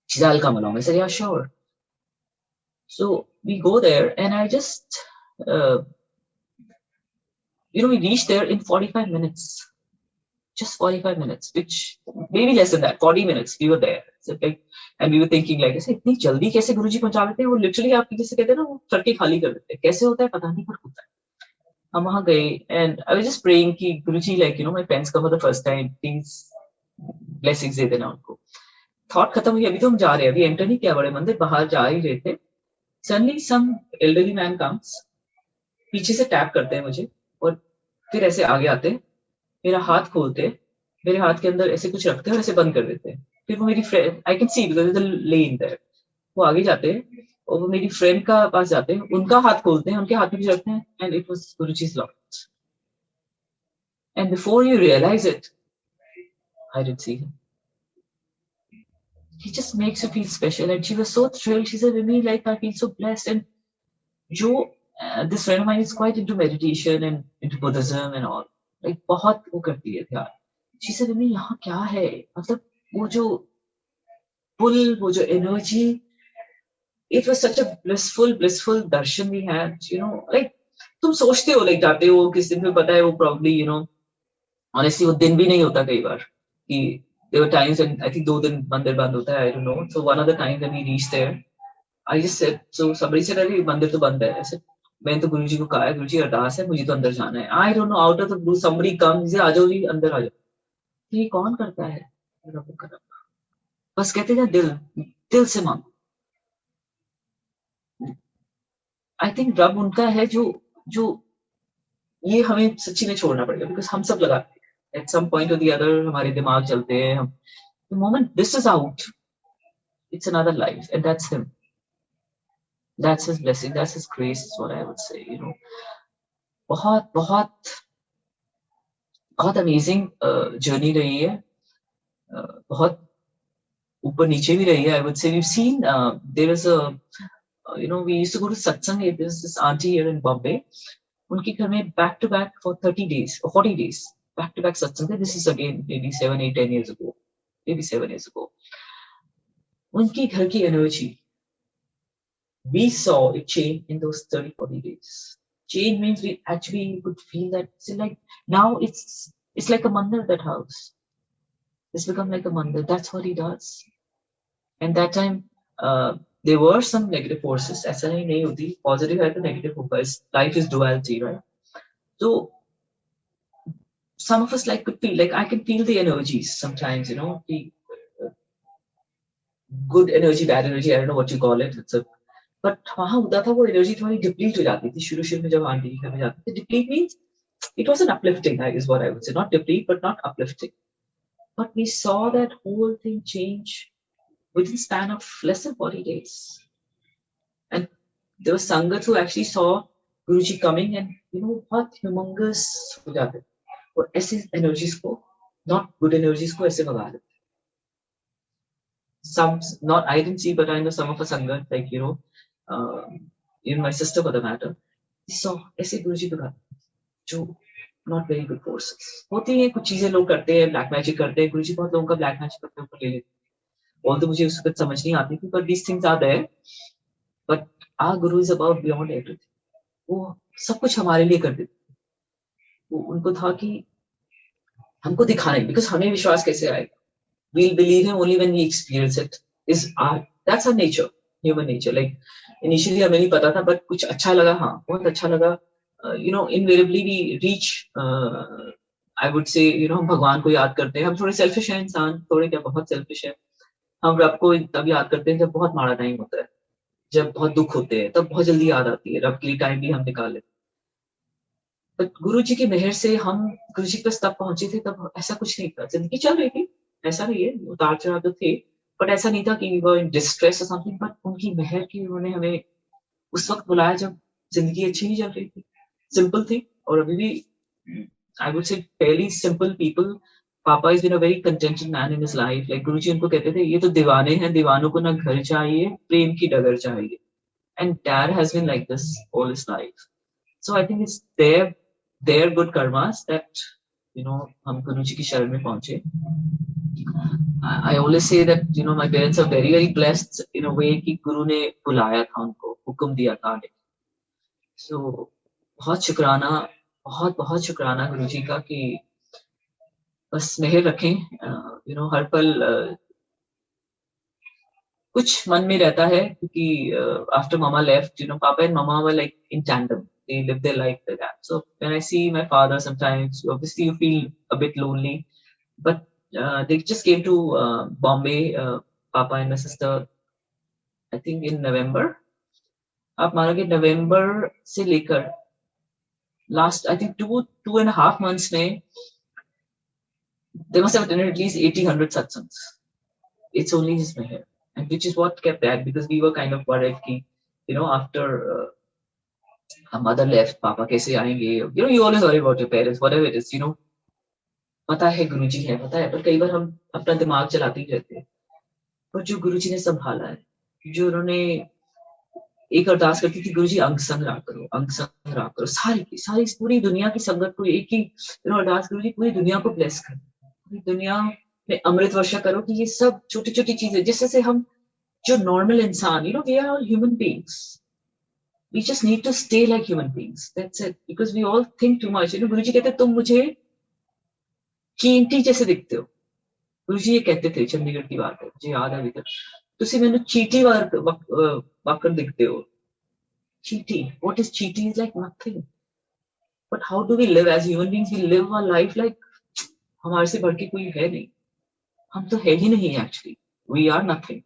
She said, I'll come along. I said, yeah, sure. So we go there and I just, we reached there in 45 minutes. Just 45 minutes, which maybe less than that, 40 minutes, we were there. So like, and we were thinking like, ऐसे इतनी जल्दी कैसे गुरुजी पहुंचा देते हैं? वो literally आप जैसे कहते हैं ना, वो सड़कें खाली कर देते हैं. कैसे होता है पता नहीं, पर होता है. हम वहां गए and I was just praying कि गुरुजी, like my friends come for the first time, please blessings दे देना उनको. Thought खत्म हुई, अभी तो हम जा रहे हैं, अभी enter नहीं किया बड़े मंदिर, बाहर जा ही रहे थे. Suddenly some elderly man comes, पीछे से टैप करते हैं मुझे और फिर ऐसे आगे आते हैं, मेरा हाथ खोलते, मेरे हाथ के अंदर ऐसे कुछ रखते हैं और ऐसे बंद कर देते हैं. फिर वो मेरी friend, I can see because there is a lane there, वो आगे जाते हैं और वो मेरी फ्रेंड का पास जाते हैं, उनका हाथ खोलते हैं, उनके हाथ में कुछ रखते हैं and it was Guruji's locket. And before you realize it, I didn't see him. He just makes you feel special and she was so thrilled. She said, "Vimi, like I feel so blessed." And this friend of mine is quite into meditation and into Buddhism and all. Like बहुत वो करती है ध्यान. She said, "Vimi, यहाँ क्या है? मतलब वो जो pull, वो जो energy, it was such a blissful darshan we had. Like तुम सोचते हो like जाते हो किस दिन में पता है वो probably honestly वो दिन भी नहीं होता कई बार कि there were times when I think 2 दिन मंदिर बंद होता है, I don't know. So one of the times when we reached there, I just said, so somebody said, अरे मंदिर तो बंद है. I said, मैंने तो गुरुजी को कहा है, गुरुजी अरदास है, मुझे तो अंदर जाना है. I don't know, out of the blue somebody comes, आ जाओ जी अंदर आ जाओ. ये कौन करता है? बस कहते हैं दिल से मांगो. I think रब उनका है जो ये हमें सच्ची में छोड़ना पड़ेगा, because हम सब लगाते हैं. At some point or the other हमारे दिमाग चलते हैं. The moment this is out, it's another life, and that's him. That's his blessing, that's his grace, is what I would say. बहुत बहुत बहुत अमेजिंग जर्नी रही है. बहुत ऊपर नीचे भी रही है. I would say we've seen there is a we used to go to satsang. There's this auntie here in Bombay. उनके घर में back to back for 30 days or 40 days back to back satsang. This is again maybe 7, 8, 10 years ago, maybe 7 years ago. उनकी घर की energy, we saw it change in those 30-40 days. Change means we actually could feel that it's like now it's like a mandir, that house. It's become like a mandir. That's what he does. And that time there were some negative forces. ऐसा नहीं होती, positive है तो negative होगा. Life is duality, right? So some of us like could feel like I can feel the energies sometimes, the good energy, bad energy, I don't know what you call it. It's a but वहां होता था वो एनर्जी थोड़ी डिप्लीट हो जाती थी शुरू में जब आंटी के घर में जाते थे. Deplete means it wasn't uplifting, is what I would say. Not deplete, but not uplifting. But we saw that whole thing change within the span of less than 40 days. And there were Sanghas who actually saw Guruji coming and what humongous हो जाते और ऐसे energies को, not good energies को ऐसे भगा देते. Some, not I didn't see, but I know some of us Sanghas, like even my sister for the matter, we saw ऐसे Guruji भगा जो नॉट वेरी गुड फोर्सेस होती है. कुछ चीजें लोग करते हैं, ब्लैक मैजिक करते हैं. गुरुजी बहुत लोगों का ब्लैक मैजिक अपने ऊपर ले लेते हैं. और तो मुझे उसका समझ नहीं आती थी, but these things are there. But our guru is above beyond everything. वो सब कुछ हमारे लिए कर देते. वो उनको था कि हमको दिखाना है, बिकॉज हमें विश्वास कैसे आएगा. we'll believe him only when we experience it. Is our, that's our nature, human nature. Like initially हमें नहीं पता था, but कुछ अच्छा लगा, हाँ बहुत अच्छा लगा. Invariably we reach, I would say, हम भगवान को याद करते हैं. हम थोड़े सेल्फिश हैं इंसान, थोड़े क्या बहुत सेल्फिश हैं. हम रब को तब याद करते हैं जब बहुत माड़ा टाइम होता है, जब बहुत दुख होते हैं, तब बहुत जल्दी याद आती है. रब के लिए टाइम भी हम निकाल लेते. बट गुरु जी की मेहर से हम गुरु जी के तब पहुंचे थे, तब ऐसा कुछ नहीं था. जिंदगी चल रही थी, ऐसा नहीं है, उतार चढ़ाव तो थे, बट ऐसा नहीं था कि वी वर इन डिस्ट्रेस और समथिंग. बट उनकी मेहर की उन्होंने हमें उस वक्त बुलाया जब जिंदगी अच्छी नहीं चल रही थी, सिंपल थी. और अभी भी I would say fairly simple people. Papa is been a very contented man in his life. Like Guruji उनको कहते थे, ये तो दीवाने हैं, दीवानों को ना घर चाहिए, प्रेम की डगर चाहिए. And dad has been like this all his life. So I think it's there good karmas that हम गुरुजी की शरण में पहुंचे. I always say that my parents are very very blessed in a way कि गुरु ने बुलाया था उनको, हुक्म दिया था. So बहुत शुक्राना, बहुत बहुत शुक्राना गुरुजी का कि बस मेहर रखें. हर पल कुछ मन में रहता है, क्योंकि आफ्टर मामा लेफ्ट, पापा and mama were like in tandem. They live their life like that. So when I see my father, sometimes obviously you feel a bit lonely. But they just came to Bombay, Papa and my sister, I think in November. आप मानोगे नवंबर से लेकर लास्ट आई थिंक 2.5 months में they must have attended at least 80-100 satsangs. It's only his meher, and which is what kept that, because we were kind of worried ki, after our mother left, Papa कैसे आएंगे. You always worry about your parents, whatever it is. पता है गुरुजी है, पता है, पर कई बार हम अपना दिमाग चलाते ही रहते हैं. पर जो गुरुजी ने संभाला है, जो उन्होंने एक अरदास करती थी, गुरुजी अंग संग रहा करो, अंग संग रहा करो. सारी की सारी पूरी दुनिया की संगत को एक ही अरदास, गुरुजी पूरी दुनिया को ब्लेस करो, पूरी दुनिया में अमृत वर्षा करो. कि ये सब छोटी छोटी चीजें जिससे हम जो नॉर्मल इंसान, we are all human beings. We just need to stay like human beings. That's it. Because we all think too much. Guruji कहते तुम मुझे चींटी जैसे दिखते हो. गुरुजी ये कहते थे, चंडीगढ़ की बात है, मुझे याद है अभी तक. तुसी मैंने चींटी वाकर दिखते हो. चींटी, what is cheating is like nothing. But how do we live as human beings? We live our life like हमारे से बढ़ के कोई है नहीं. हम तो है ही नहीं एक्चुअली. We are nothing.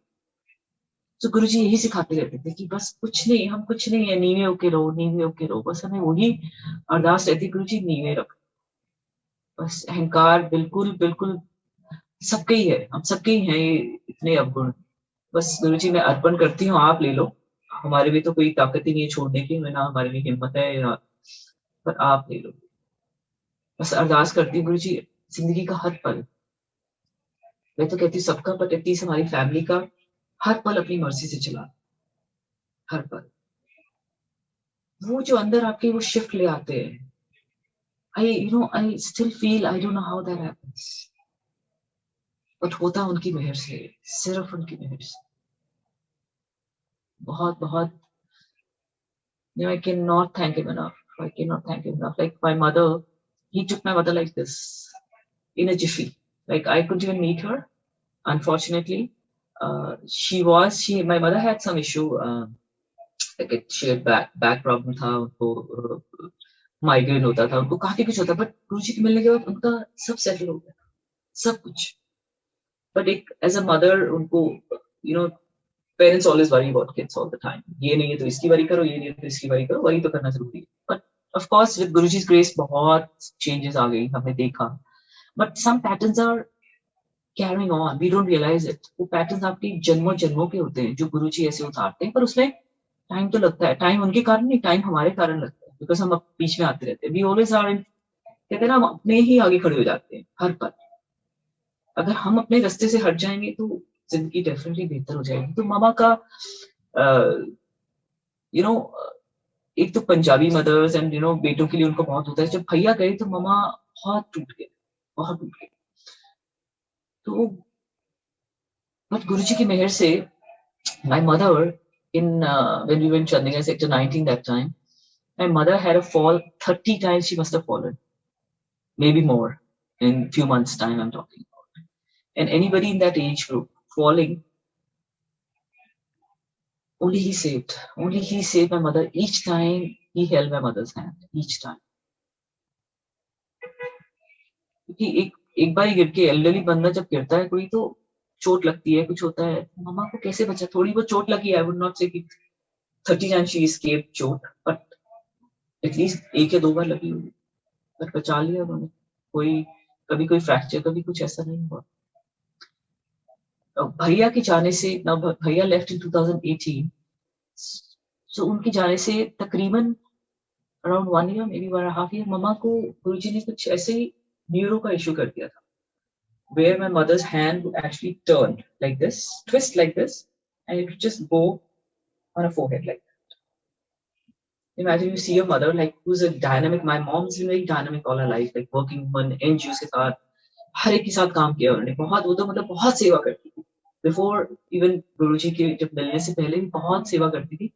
तो गुरुजी यही सिखाते रहते थे कि बस कुछ नहीं, हम कुछ नहीं है, नीवे होके रहो, नीवे होके रहो. बस हमें वही अरदास रहती, गुरुजी नीवे रखो. बस अहंकार बिल्कुल बिल्कुल सबके ही है, हम सबके ही हैं ये इतने अवगुण. बस गुरुजी मैं अर्पण करती हूँ, आप ले लो. हमारे भी तो कोई ताकत ही नहीं है छोड़ने की, ना हमारे में हिम्मत है, ना, पर आप ले लो. बस अरदास करती हूँ गुरुजी, जिंदगी का हर पल, मैं तो कहती हूँ सबका, बट एटलीस्ट हमारी फैमिली का हर पल अपनी मर्जी से चला. हर पल वो जो अंदर आपके वो शिफ्ट ले आते हैं. I still feel, I don't know how that happens, but होता उनकी मेहर से, सिर्फ उनकी मेहर से. बहुत बहुत, I cannot thank him enough. I cannot thank him enough. Like my mother, he took my mother like this in a jiffy. Like I couldn't even meet her, unfortunately. My mother had some issue. She had back problem था उनको, माइग्रेन होता था उनको, काफी कुछ होता, बट गुरुजी के मिलने के बाद उनका सब सेटल हो गया, सब कुछ. बट एक एज अ मदर उनको, parents always worry about kids all the time. ये नहीं है तो इसकी वरी करो, ये नहीं है तो इसकी वरी करो, वरी तो करना जरूरी है. But of course with Guruji's grace बहुत चेंजेस आ गई, हमने देखा. But some patterns are carrying on, we don't realise it. वो पैटर्न्स आपके जन्मों जन्मों के होते हैं जो गुरुजी ऐसे उतारते हैं, पर उसमें टाइम तो लगता है. टाइम उनके कारण नहीं, टाइम हमारे कारण लगता है, बिकॉज हम बीच में आते रहते हैं. वी ऑलवेज आर इन, कहते हैं ना, हम अपने ही आगे खड़े हो जाते हैं हर पल. अगर हम अपने रास्ते से हट जाएंगे तो जिंदगी डेफिनेटली बेहतर हो जाएगी. तो मामा का एक तो पंजाबी मदर्स एंड बेटों के लिए उनको बहुत होता है. जब भैया गए तो मामा बहुत टूट गए, बहुत टूट गए. तो बट गुरुजी की मेहर से my mother when we were in Chandigarh sector 19 that time, my mother had a fall 30 times. She must have fallen, maybe more, in few months time I'm talking about. And anybody in that age group falling, only he saved my mother. Each time he held my mother's hand, each time. क्योंकि एक बार ही गिर के, एल्डरली बंदा जब गिरता है कोई, तो चोट लगती है, कुछ होता है. मम्मा को कैसे बचा, थोड़ी बहुत चोट लगी. आई वुड नॉट से कि 30 times she escaped चोट, बट एटलीस्ट 1 या 2 बार लगी होगी, बट बचा लिया उन्होंने. कभी कोई फ्रैक्चर, कभी कुछ ऐसा नहीं हुआ. भैया के जाने से ना, भैया लेफ्ट इन 2018, सो उनके जाने से तकरीबन around 1 year, may be 1.5 year, मम्मा को गुरुजी ने कुछ ऐसे ही न्यूरो का इशू कर दिया था, where my mother's hand would actually turn like this, twist like this, and it would just go on a forehead like that. Imagine you see a mother like who's a dynamic. My mom's been very dynamic all her life, like working woman, NGOs के साथ, हर एक के साथ काम किया उन्होंने बहुत. वो तो मतलब बहुत सेवा करती थी. बिफोर इवन गुरुजी के जब मिलने से पहले भी बहुत सेवा करती थी.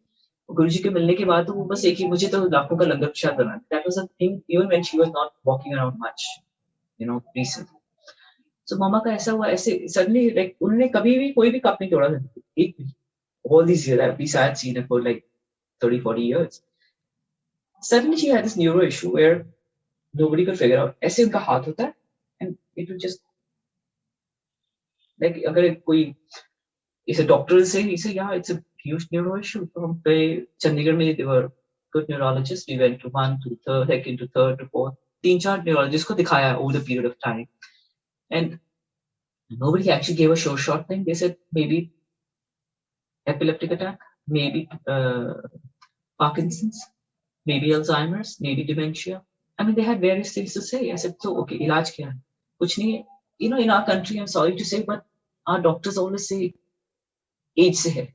गुरुजी के मिलने के बाद तो वो बस एक ही, मुझे तो लाखों का लंगर प्रसाद बनाना. That was a thing even when she was not walking around much, recently. So मामा का ऐसा हुआ, ऐसे suddenly like उन्होंने कभी भी कोई भी कप नहीं तोड़ा था, एक भी. All these years I've been seen her for like 30-40 years. Suddenly she had this neuro issue where nobody could figure out. ऐसे उनका हाथ होता है and it would just like, अगर कोई इसे डॉक्टर से इसे, yeah, it's a huge neuro issue. तो हम पे चंडीगढ़ में they were good neurologists. We went to 1 to 3rd, second to 3rd to 4th, 3-4 neurologists को दिखाया over the period of time, and nobody actually gave a sure shot thing. They said maybe epileptic attack, maybe Parkinson's, maybe Alzheimer's, maybe dementia. I mean, they had various things to say. I said, so okay, इलाज क्या है? कुछ नहीं है. In our country, I'm sorry to say, but our doctors always say age से है.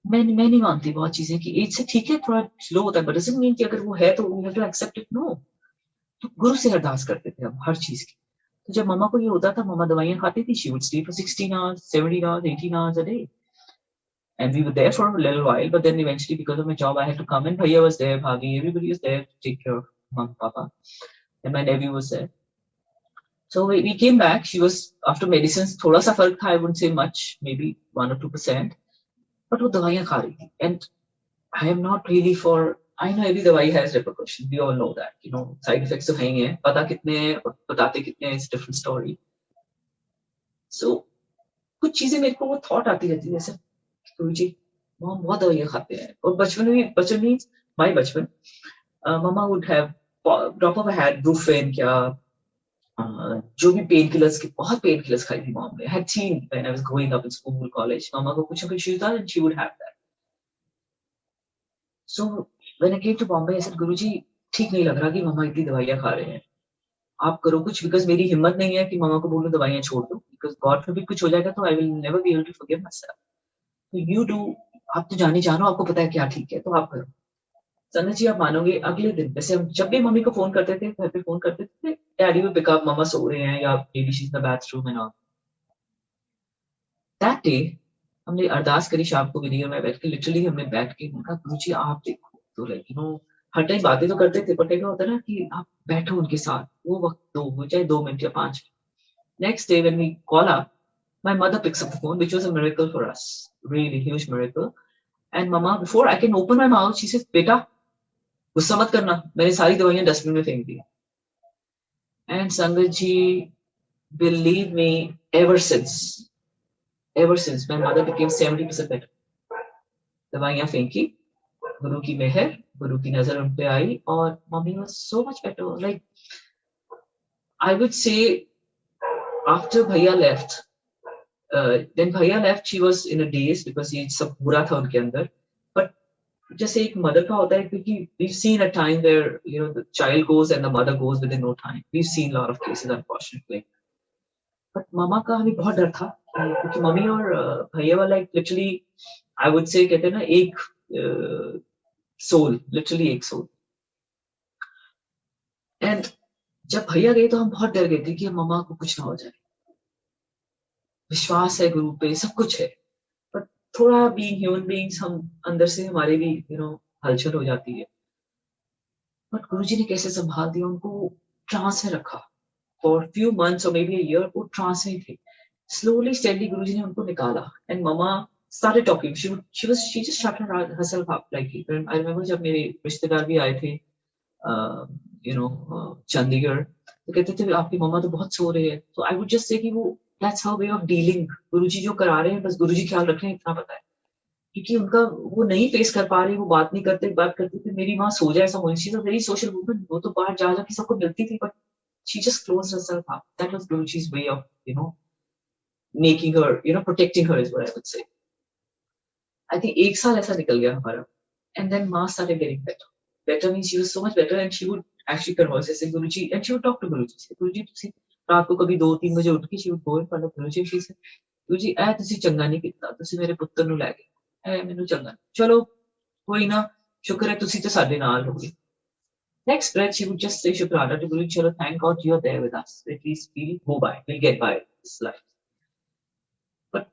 मैं नहीं मानती बहुत चीजें कि एज से ठीक है, थोड़ा स्लो होता है, बट डजंट मीन कि अगर वो है तो we have to accept it. No. तो गुरु से अरदास करते थे हम हर चीज की. तो जब मम्मा को ये होता था, मम्मा दवाइयां खाती थी. She would sleep for 16 hours, 17 hours, 18 hours a day. And we were there for a little while, but then eventually because of my job I had to come in. Bhaiya was there, Bhabhi, everybody was there to take care of mom, papa, and my nephew was there. So we came back. She was, after medicines, thoda sa fark tha, I wouldn't say much, maybe 1 or 2%, but wo dawaiyan kha rahi thi. And I am not really for, I know every dawai has repercussions, we all know that, side effects to hain hai, pata kitne hai aur batate kitne hai is a different story. So कुछ चीजें मेरे को वो थॉट आती रहती है, जैसे गुरुजी मॉम बहुत दवाइयां खाते हैं. और बचपन मीन्स माय बचपन, mama would have drop off had Brufen, क्या जो भी पेन किलर्स की, बहुत पेन किलर्स खाई थी मॉम ने. Had seen when I was growing up in school, college, mama को कुछ ना कुछ होता and she would have that. So when I came to Bombay, I said Guruji ठीक नहीं लग रहा कि मम्मा इतनी दवाइयां खा रहे हैं, आप करो कुछ. बिकॉज मेरी हिम्मत नहीं है कि मम्मा को बोलूं दवाइयां छोड़ दो, बिकॉज गॉड फोरबिड कुछ हो जाएगा तो I will never be able to forgive myself. तो यू डू, आप तो जानो, आपको पता है क्या ठीक है, तो आप करो. संजय जी, आप मानोगे, अगले दिन जैसे हम जब भी मम्मी को फोन करते थे, घर पे फोन करते थे, डैडी विल पिक अप, मम्मा सो रहे हैं या baby she is in the bathroom and all. That day हमने अरदास करी शाम को विनी और मैं बैठ के, लिटरली हमने बैठ के उनका, गुरुजी आप देखो, तो लाइक हर टाइम बातें तो करते थे, बट एक होता है ना कि आप बैठो उनके साथ, वो वक्त दो, वो चाहे 2 मिनट या 5 minute. Next day when we call up, my mother picks up the phone, which was a miracle for us, really huge miracle. And mama, before I can open my mouth, she says, बेटा गुस्सा मत करना, मैंने सारी दवाइयां डस्टबिन में फेंक दी। And संगत जी, believe me, ever since my mother became 70% better, दवाइयां फेंकी, गुरु की मेहर, गुरु की नजर उन पे आई, और mummy was so much better. Like I would say after भैया left, then भैया left, she was in a daze because ये सब बुरा था उनके अंदर। But जैसे एक मदर का होता है, क्योंकि we've seen a time where the child goes and the mother goes within no time. We've seen a lot of cases unfortunately. But मामा का हमें बहुत डर था, क्योंकि मम्मी और भैया वाला एक लिटरली आई वुड से, कहते हैं ना, एक सोल, लिटरली एक सोल। एंड जब भैया गए तो हम बहुत डर गए थे कि मम्मा को कुछ ना हो जाए। विश्वास है गुरु पे, सब कुछ है, बट थोड़ा बीइंग ह्यूमन बीइंग्स, हम अंदर से हमारे भी हलचल हो जाती है। बट गुरुजी ने कैसे संभाल दिया उनको, ट्रांस में रखा फॉर फ्यू मंथ्स और मे बी अ ईयर, वो ट्रांस में थे। स्लोली स्टेडली गुरुजी ने उनको निकाला, and mamma started talking. She just shut herself up. Like I remember जब मेरे रिश्तेदार भी आए थे, चंडीगढ़, तो कहते थे आपकी मम्मा तो बहुत सो रही है। तो आई वुड जस्ट से कि वो that's how way of dealing, Guruji जो करा रहे हैं, बस गुरुजी ख्याल रख रहे हैं, इतना पता है। क्योंकि उनका वो नहीं फेस कर पा रही, वो बात नहीं करते, बात करते थे मेरी माँ सो जाए, ऐसा she was very social woman, वो तो बाहर जा जाके सबको मिलती थी, but she just closed herself up. That was Guruji's way of making her, protecting her is what I would say. I think एक साल ऐसा निकल गया हमारा, and then Ma started getting better. Better means she was so much better, and she would actually converse जैसे गुरुजी, and she would talk to गुरुजी से, गुरुजी तुसी रात को कभी 2-3 बजे उठ के she would go in front of Guruji, she said, गुरुजी ऐ तुसी चंगा नहीं ਕੀਤਾ, ਤੁਸੀਂ ਮੇਰੇ ਪੁੱਤਰ ਨੂੰ ਲੈ ਗਏ, ਐ ਮੈਨੂੰ ਚੰਗਾ, ਚਲੋ ਕੋਈ ਨਾ, ਸ਼ੁਕਰ ਹੈ ਤੁਸੀਂ ਤੇ ਸਾਡੇ ਨਾਲ ਹੋ ਗਏ। Next breath she would just say शुक्राना to गुरुजी, चलो thank God you're there with us, at least we'll go by, we'll get by this life. But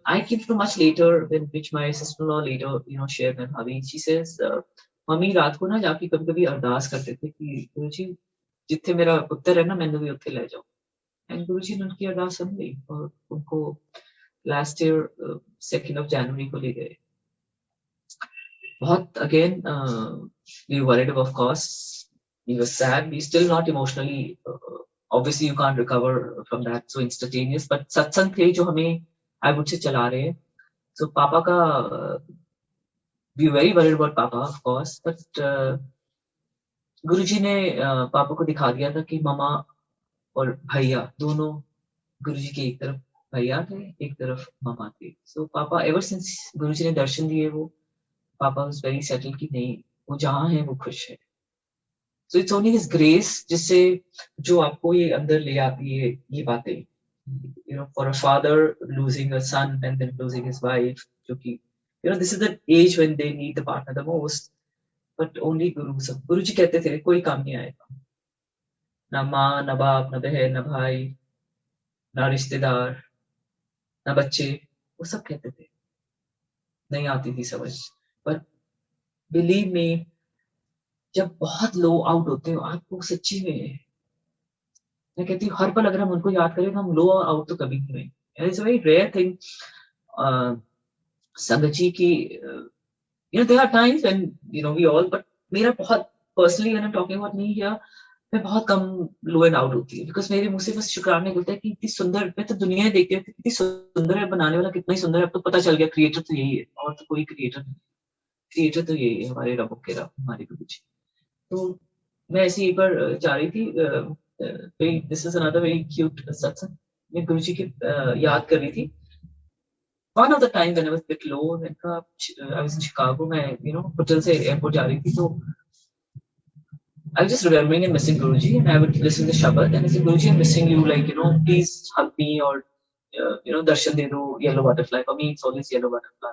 I came to much later, when which my sister-in-law later, shared with Bhavi. She says, mummy रात को ना जाके कभी-कभी अरदास करते थे कि गुरुजी जिथे मेरा पुत्र है ना, मैंने भी उत्थे ले जाओ। एंड गुरुजी ने उनकी अरदास सुन ली और उनको last year 2nd of January को ले गए। बहुत again we worried, of course, we were sad, we still not emotionally obviously you can't recover from that so instantaneous, but सत्संग थे जो हमें I would say चला रहे हैं। So पापा का we were very worried about पापा, of course, but गुरुजी ने पापा को दिखा दिया था कि मामा और भैया दोनों, गुरुजी के एक तरफ भैया थे, एक तरफ मामा थे। So पापा ever since गुरुजी ने दर्शन दिए, वो पापा was very settled कि नहीं, वो जहाँ है वो खुश है। So it's only his grace जिससे जो आपको ये अंदर ले आती है ये बातें, for a father losing a son and then losing his wife, जो कि this is the age when they need the partner the most, but only गुरु जी कहते थे कोई काम नहीं आएगा, ना माँ, ना बाप, ना बहन, ना भाई, ना रिश्तेदार, ना बच्चे, वो सब कहते थे, नहीं आती थी समझ। but believe me, जब बहुत लो आउट होते हो आपको, सच्ची में मैं कहती हूँ हर पल अगर हम उनको याद करें तो हम लो आउट तो कभी नहीं हुए। It's a very rare thing sangat ji की, there are times when we all, but मेरा बहुत personally when I'm talking about me here, मैं बहुत कम लो एंड आउट होती है, बिकॉज मेरे मुंह से बस शुक्राने होता है कि इतनी सुंदर, मैं तो दुनिया देखती हूँ कितनी सुंदर है, बनाने वाला कितना ही सुंदर है, अब तो पता चल गया क्रिएटर तो यही है, और तो कोई क्रिएटर नहीं, क्रिएटर तो यही है, हमारे रब के रब, हमारे गुरु जी। तो मैं ऐसे एक बार जा रही थी, this is another very cute सत्संग, मैं गुरुजी की याद कर रही थी। One of the time when I was a bit low, I was in Chicago, मैं होटल से एयरपोर्ट जा रही थी, तो I was just remembering and missing Guruji, and I would listen to Shabad, and I said, Guruji, I'm missing you, like please hug me, or darshan de do, yellow butterfly. For me, it's always yellow butterfly.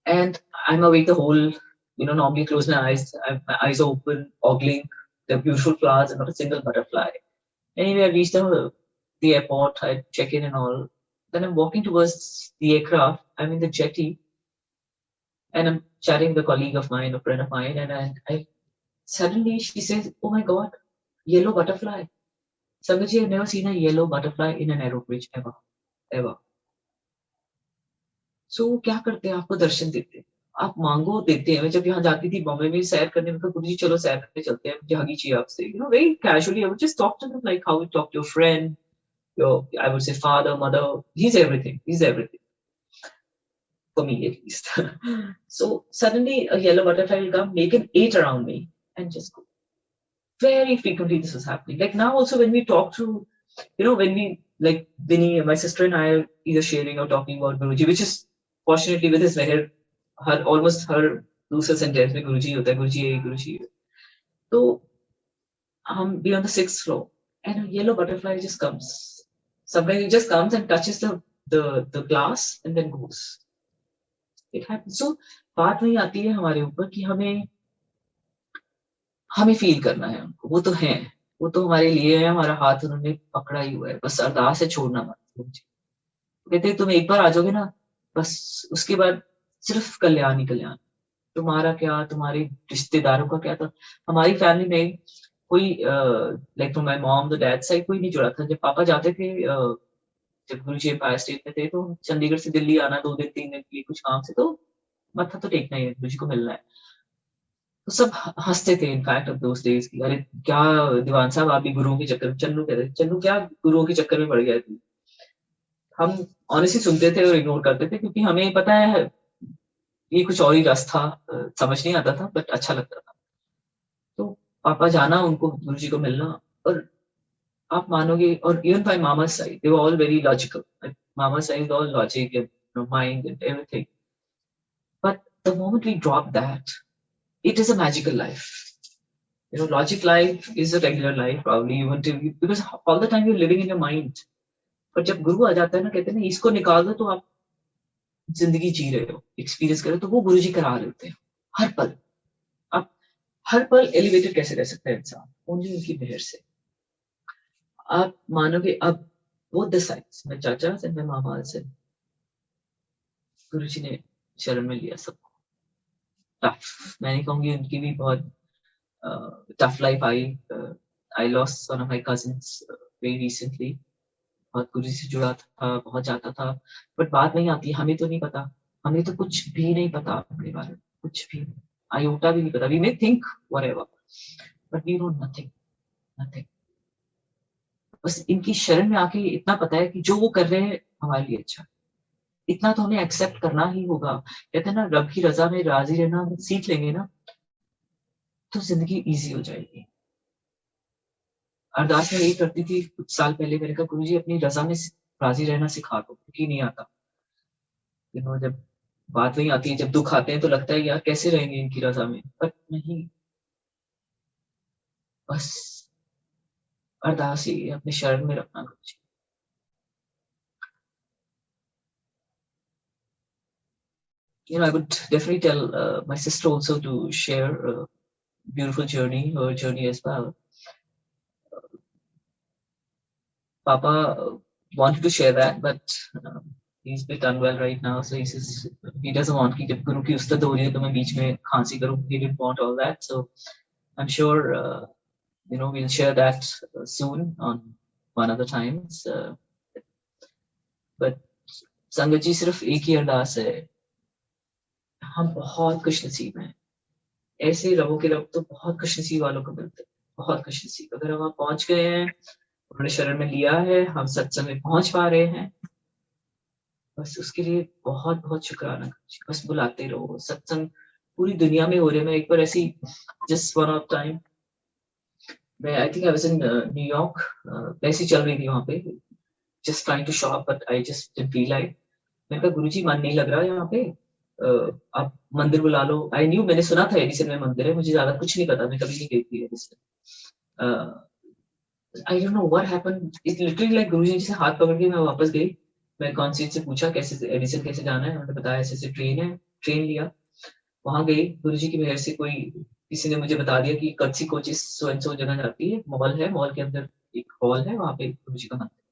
And I'm awake the whole, normally close my eyes, I have my eyes open, ogling, they're beautiful flowers and not a single butterfly. Anyway, I reached the airport, I check in and all. when I'm walking towards the aircraft, I'm in the jetty, and I'm chatting with a colleague of mine, a friend of mine, and I suddenly she says, "Oh my God, yellow butterfly." Sangaji, I've never seen a yellow butterfly in an aeroplane ever, ever. So वो क्या करते हैं, आपको दर्शन देते हैं, आप मांगो देते हैं। मैं जब यहाँ जाती थी बॉम्बे में सैर करने में, गुरु जी चलो सैर करने चलते हैं, मुझे हगी चाहिए आपसे, very casually I would just talk to them like how you talk to your friend, your, I would say, father, mother. He's everything. He's everything for me, at least. So suddenly a yellow butterfly will come, make an 8 around me, and just go. Very frequently this was happening. Like now also when we talk to, when we, like Vinny, my sister and I are either sharing or talking about Guruji, which is fortunately with his meher, almost her दूसरा sentence में गुरुजी होता है, गुरुजी है, गुरुजी है. तो हम be on the 6th floor, and a yellow butterfly just comes. Sometimes it just comes and touches the glass and then goes. It happens. So बात वही आती है हमारे ऊपर कि हमें फील करना है उनको, वो तो हैं, वो तो हमारे लिए है, हमारा हाथ उन्होंने पकड़ा ही हुआ है, बस अरदास है छोड़ना मत। कहते तुम एक बार आ जाओगे ना, बस उसके बाद सिर्फ कल्याण ही कल्याण, तुम्हारा क्या, तुम्हारे रिश्तेदारों का क्या था। हमारी फैमिली में कोई like from my mom the dad side कोई नहीं जुड़ा था। जब पापा जाते थे, जब गुरुजी एम्पायर स्टेट में थे, तो चंडीगढ़ से दिल्ली आना 2 दिन 3 दिन के लिए कुछ काम से, तो मत्था तो टेकना ही है, गुरुजी को मिलना है। तो सब हंसते थे इनफैक्ट ऑफ दोस डेज की, अरे क्या दीवान साहब आप भी गुरुओं के चक्कर में, चन्नू कहते चन्नू क्या गुरुओं के चक्कर में पड़ गया तू। हम ऑनेस्टली सुनते थे और इग्नोर करते थे, क्योंकि हमें पता है ये कुछ और ही रस था, समझ नहीं आता था, बट अच्छा लगता था। तो पापा जाना, उनको गुरुजी को मिलना, और आप मानोगे, और even by mama side they were all very logical, mama side all logic and mind and everything, but the moment we drop that, it is a magical life. Logic life is a regular life, probably, even because all the time you're living in your mind. पर जब गुरु आ जाता है ना, कहते हैं ना, इसको निकाल दो तो आप जिंदगी जी रहे हो, एक्सपीरियंस कर रहे हो, तो वो गुरु जी करा रहे होते हैं हर पल। आप हर पल एलिवेटेड कैसे रह सकता है इंसान, ओनली उनकी मेहर से। आप मानोगे, अब बोथ द साइड्स, मैं चाचा से, मैं मामा से, गुरु जी ने शरण में लिया सबको। टफ, मैं नहीं कहूंगी उनकी भी बहुत tough life. I lost one of my cousins very recently. बहुत गुरु से जुड़ा था, बहुत जाता था, बट बात नहीं आती, हमें तो नहीं पता, हमें तो कुछ भी नहीं पता अपने बारे में, कुछ भी आयोटा भी नहीं पता। We may think whatever, but we know nothing, nothing. बस इनकी शरण में आके इतना पता है कि जो वो कर रहे हैं हमारे लिए अच्छा, इतना तो हमें एक्सेप्ट करना ही होगा। कहते हैं ना, रब की रजा में राजी रहना हम सीख लेंगे ना, तो जिंदगी इजी हो जाएगी। अरदास में यही करती थी कुछ साल पहले, मैंने कहा गुरुजी अपनी रजा में राजी रहना सिखा दो, क्योंकि नहीं आता। जब बात वही आती है, जब दुख आते हैं तो लगता है यार कैसे रहेंगे इनकी रजा में, बट नहीं, बस अरदास ही अपने शरण में रखना गुरुजी। I would definitely tell my sister also to share a beautiful journey, her journey as well. Papa wanted to share that, but he's a bit unwell right now, so he says he doesn't want कि जब गुरु की उस्तत हो रही है तो मैं बीच में खांसी करूं. He didn't want all that, so I'm sure we'll share that soon on one of the times. But संगत जी, सिर्फ एक ही अरदास है, हम बहुत खुशनसीब हैं, ऐसे रबों के रब तो बहुत खुशनसीब वालों को मिलते हैं, बहुत खुशनसीब। अगर हम वहां पहुंच गए हैं, उन्होंने शरण में लिया है, हम सत्संग में पहुंच पा रहे हैं, बस उसके लिए बहुत बहुत शुक्राना। बस बुलाते रहो, सत्संग पूरी दुनिया में हो रहे हैं। मैं एक बार ऐसी जस्ट वन ऑफ टाइम, मैं I think I was in New York, ऐसी चल रही थी वहां पे, just trying to shop, but I just didn't feel like. मैंने कहा गुरुजी मन नहीं लग रहा यहाँ पे, आप मंदिर बुला लो। आई न्यू, मैंने सुना था एडिसन में मंदिर है, मुझे ज्यादा कुछ नहीं पता, मैं कभी नहीं गई थी Edison. I don't know what happened. It literally like गुरुजी से हाथ पकड़ के मैं वापस गई। मैं कॉन्सियस से पूछा कैसे एडिसन कैसे जाना है, उन्होंने बताया ऐसे ट्रेन है, ट्रेन लिया, वहां गई। गुरुजी की मेहर से कोई किसी ने मुझे बता दिया कि कच्ची कोचिस सो एंड सो जगह जाती है, मॉल है, मॉल के अंदर एक हॉल है, वहां पे गुरुजी का मंदिर।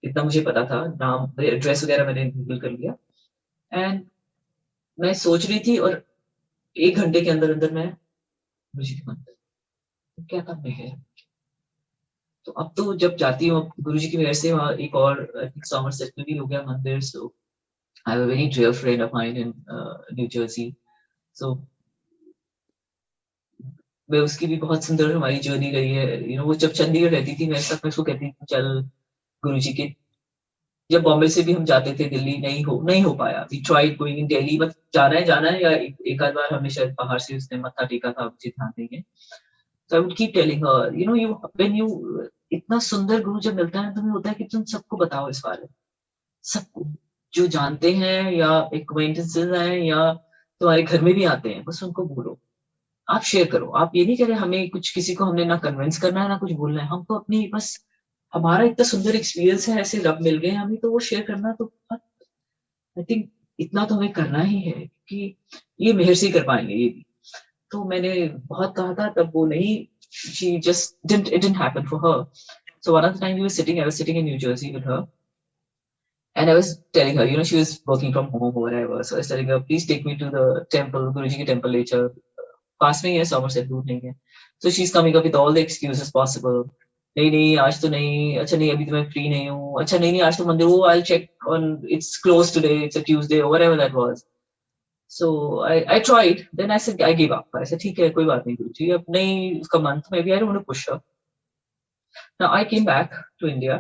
इतना मुझे पता था, नाम एड्रेस वगैरह मैंने गूगल कर लिया। एंड मैं सोच रही थी, और 1 घंटे के अंदर अंदर मैं गुरुजी के मंदिर। तो क्या था मेहर। तो अब तो जब जाती हूँ, गुरुजी की मेहर से वहाँ एक और समरसेट में भी हो गया मंदिर। So I have a very dear friend of mine in New Jersey. सो मैं उसकी भी बहुत सुंदर हमारी जर्नी रही है। वो जब चंडीगढ़ रहती थी, मैं सब मैं उसको कहती थी चल गुरुजी के। जब बॉम्बे से भी हम जाते थे दिल्ली, नहीं हो पाया। We tried going in Delhi, बस जाना है, या एक आध बार हमने शायद बाहर से उसने मत्था टेका था, मुझे ध्यान नहीं है। So I would keep telling her, when you इतना सुंदर गुरु जब मिलता है, तुम्हें होता है कि तुम सबको बताओ इस बारे में। सबको, जो जानते हैं या एक्वेंटेंसेस हैं या तुम्हारे घर में भी आते हैं, बस उनको बोलो। आप शेयर करो। आप ये नहीं कह रहे हमें कुछ, किसी को हमने ना कन्विंस करना है ना कुछ बोलना है। हमको अपनी बस, हमारा इतना सुंदर एक्सपीरियंस है, ऐसे रब मिल गए हमें, तो वो शेयर करना तो बहुत, आई थिंक इतना तो हमें करना ही है कि ये मेहर से ही कर पाएंगे ये भी। तो मैंने बहुत कहा था, तब वो नहीं, it didn't happen for her. So one of the time I was sitting in New Jersey with her, and I was telling her, she was working from home or whatever. So I was telling her, please take me to the temple, Guruji ki temple later. पास में ही है, Somerset, दूर नहीं है. So she's coming up with all the excuses possible. नहीं आज तो नहीं, अच्छा नहीं अभी तो मैं फ्री नहीं हूँ, अच्छा नहीं आज तो मंदिर, वो I'll check on, it's closed today, it's a Tuesday or whatever that was. So I tried. Then I said I gave up. I said ठीक है, कोई बात नहीं गुरुजी, अब नहीं उसका month, maybe I don't want to push her. Now I came back to India,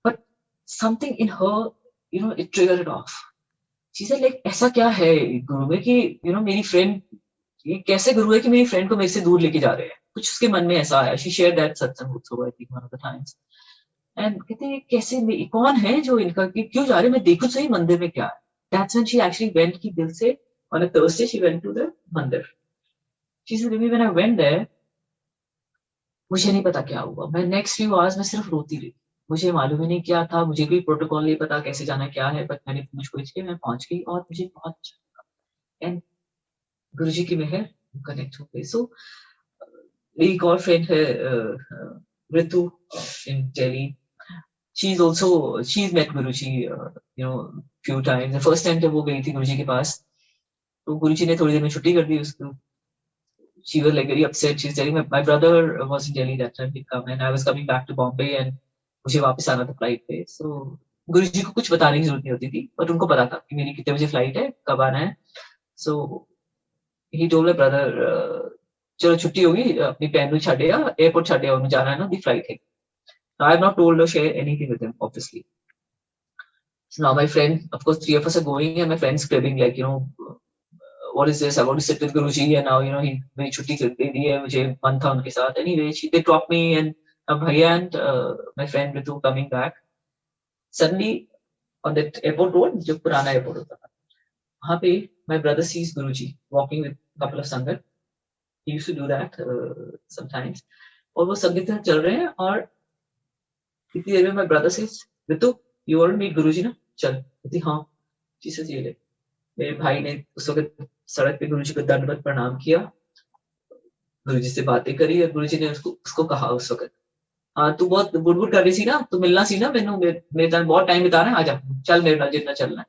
but something in her, it triggered it off. She said like ऐसा क्या है गुरु में कि मेरी फ्रेंड, ये कैसे गुरु है कि मेरी फ्रेंड को मेरे से दूर लेके जा रहे हैं। कुछ उसके मन में ऐसा आया। She shared that satsang also, I think, one of the times. And कहते हैं कैसे, कौन है जो इनका, कि क्यों जा रहे, मैं देखूं सही मंदिर में क्या है। That's when she actually went की दिल से, on a Thursday she went to the मंदिर. She said when I went there, मुझे नहीं पता क्या हुआ। मैं next few hours में सिर्फ रोती रही। मुझे मालूम ही नहीं क्या था, मुझे कोई प्रोटोकॉल नहीं पता कैसे जाना क्या है, बट मैंने पूछ के मैं पहुंच गई और मुझे बहुत अच्छा लगा। एंड गुरुजी की मेहर, कनेक्ट हो गई। सो मेरी एक और फ्रेंड है ऋतु इन Delhi. she's met Guruji few times. The first time जब वो गई थी गुरुजी के पास, तो गुरुजी ने थोड़ी देर में छुट्टी कर दी उसको। She was like very upset. She's telling my brother was in Delhi that time, he'd come, and I was coming back to Bombay, and मुझे वापस आना था फ्लाइट पे। सो गुरुजी को कुछ बताने की जरूरत नहीं होती थी, बट उनको पता था कि मेरी कितने बजे फ्लाइट है, कब आना है। सो ही टोल्ड माय ब्रदर, चलो छुट्टी होगी, अपनी बहन को छाड़े या एयरपोर्ट छाड़े, उन्हें जाना है ना, दी फ्लाइट है। I have not told or shared anything with him, obviously. So now my friend, of course, 3 of us are going, and my friend's cribbing like, what is this? I want to sit with Guruji, and now, he मेरी छुट्टी कर दे दी है, मुझे मन था उनके साथ। Anyway, they dropped me, and Bhaiya and my friend Ritu coming back. Suddenly, on that airport road, जो पुराना airport होता था, वहाँ पे my brother sees Guruji walking with a couple of sangat. He used to do that sometimes. और वो संगीत में चल रहे हैं, और इतनी देर में my brother says, Ritu, you want to meet Guruji ना? चल। कहती हाँ। She says ये ले। मेरे भाई ने उस वक्त सड़क पे गुरुजी को दंडवत प्रणाम किया, गुरुजी से बातें करी, और गुरुजी ने उसको कहा उस वक्त, हाँ तू बहुत बुड़बुड़ कर रही थी ना, तू मिलना सी ना, मेरे साथ बहुत टाइम बिताना है, आजा चल मेरे नाल जितना चलना है।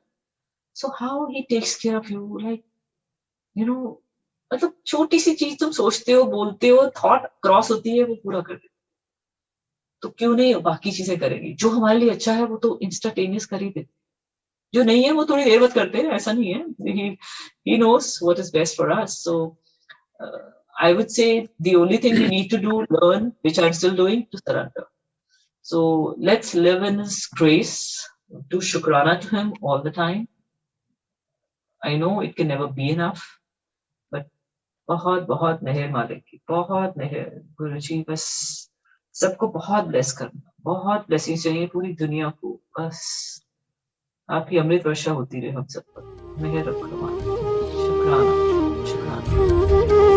So how he takes care of you, like मतलब छोटी सी चीज तुम सोचते हो, बोलते हो, थॉट क्रॉस होती है, वो पूरा कर देते। तो क्यों नहीं बाकी चीजें करेंगी। जो हमारे लिए अच्छा है वो तो इंस्टेंटेनियस कर ही देते, जो नहीं है वो थोड़ी देर बाद करते हैं, ऐसा नहीं है। he knows what is best for us. So I would say the only thing we need to do, learn, which I'm still doing, to surrender. So let's live in his grace, do shukrana to him all the time. I know it can never be enough, but बहुत बहुत मेहर मालिक की, बहुत मेहर। गुरुजी बस सबको बहुत ब्लेस करना, बहुत ब्लेसिंग चाहिए पूरी दुनिया को। बस आपकी अमृत वर्षा होती रहे हम सब पर। मेहर रखो। शुक्राना, शुक्राना।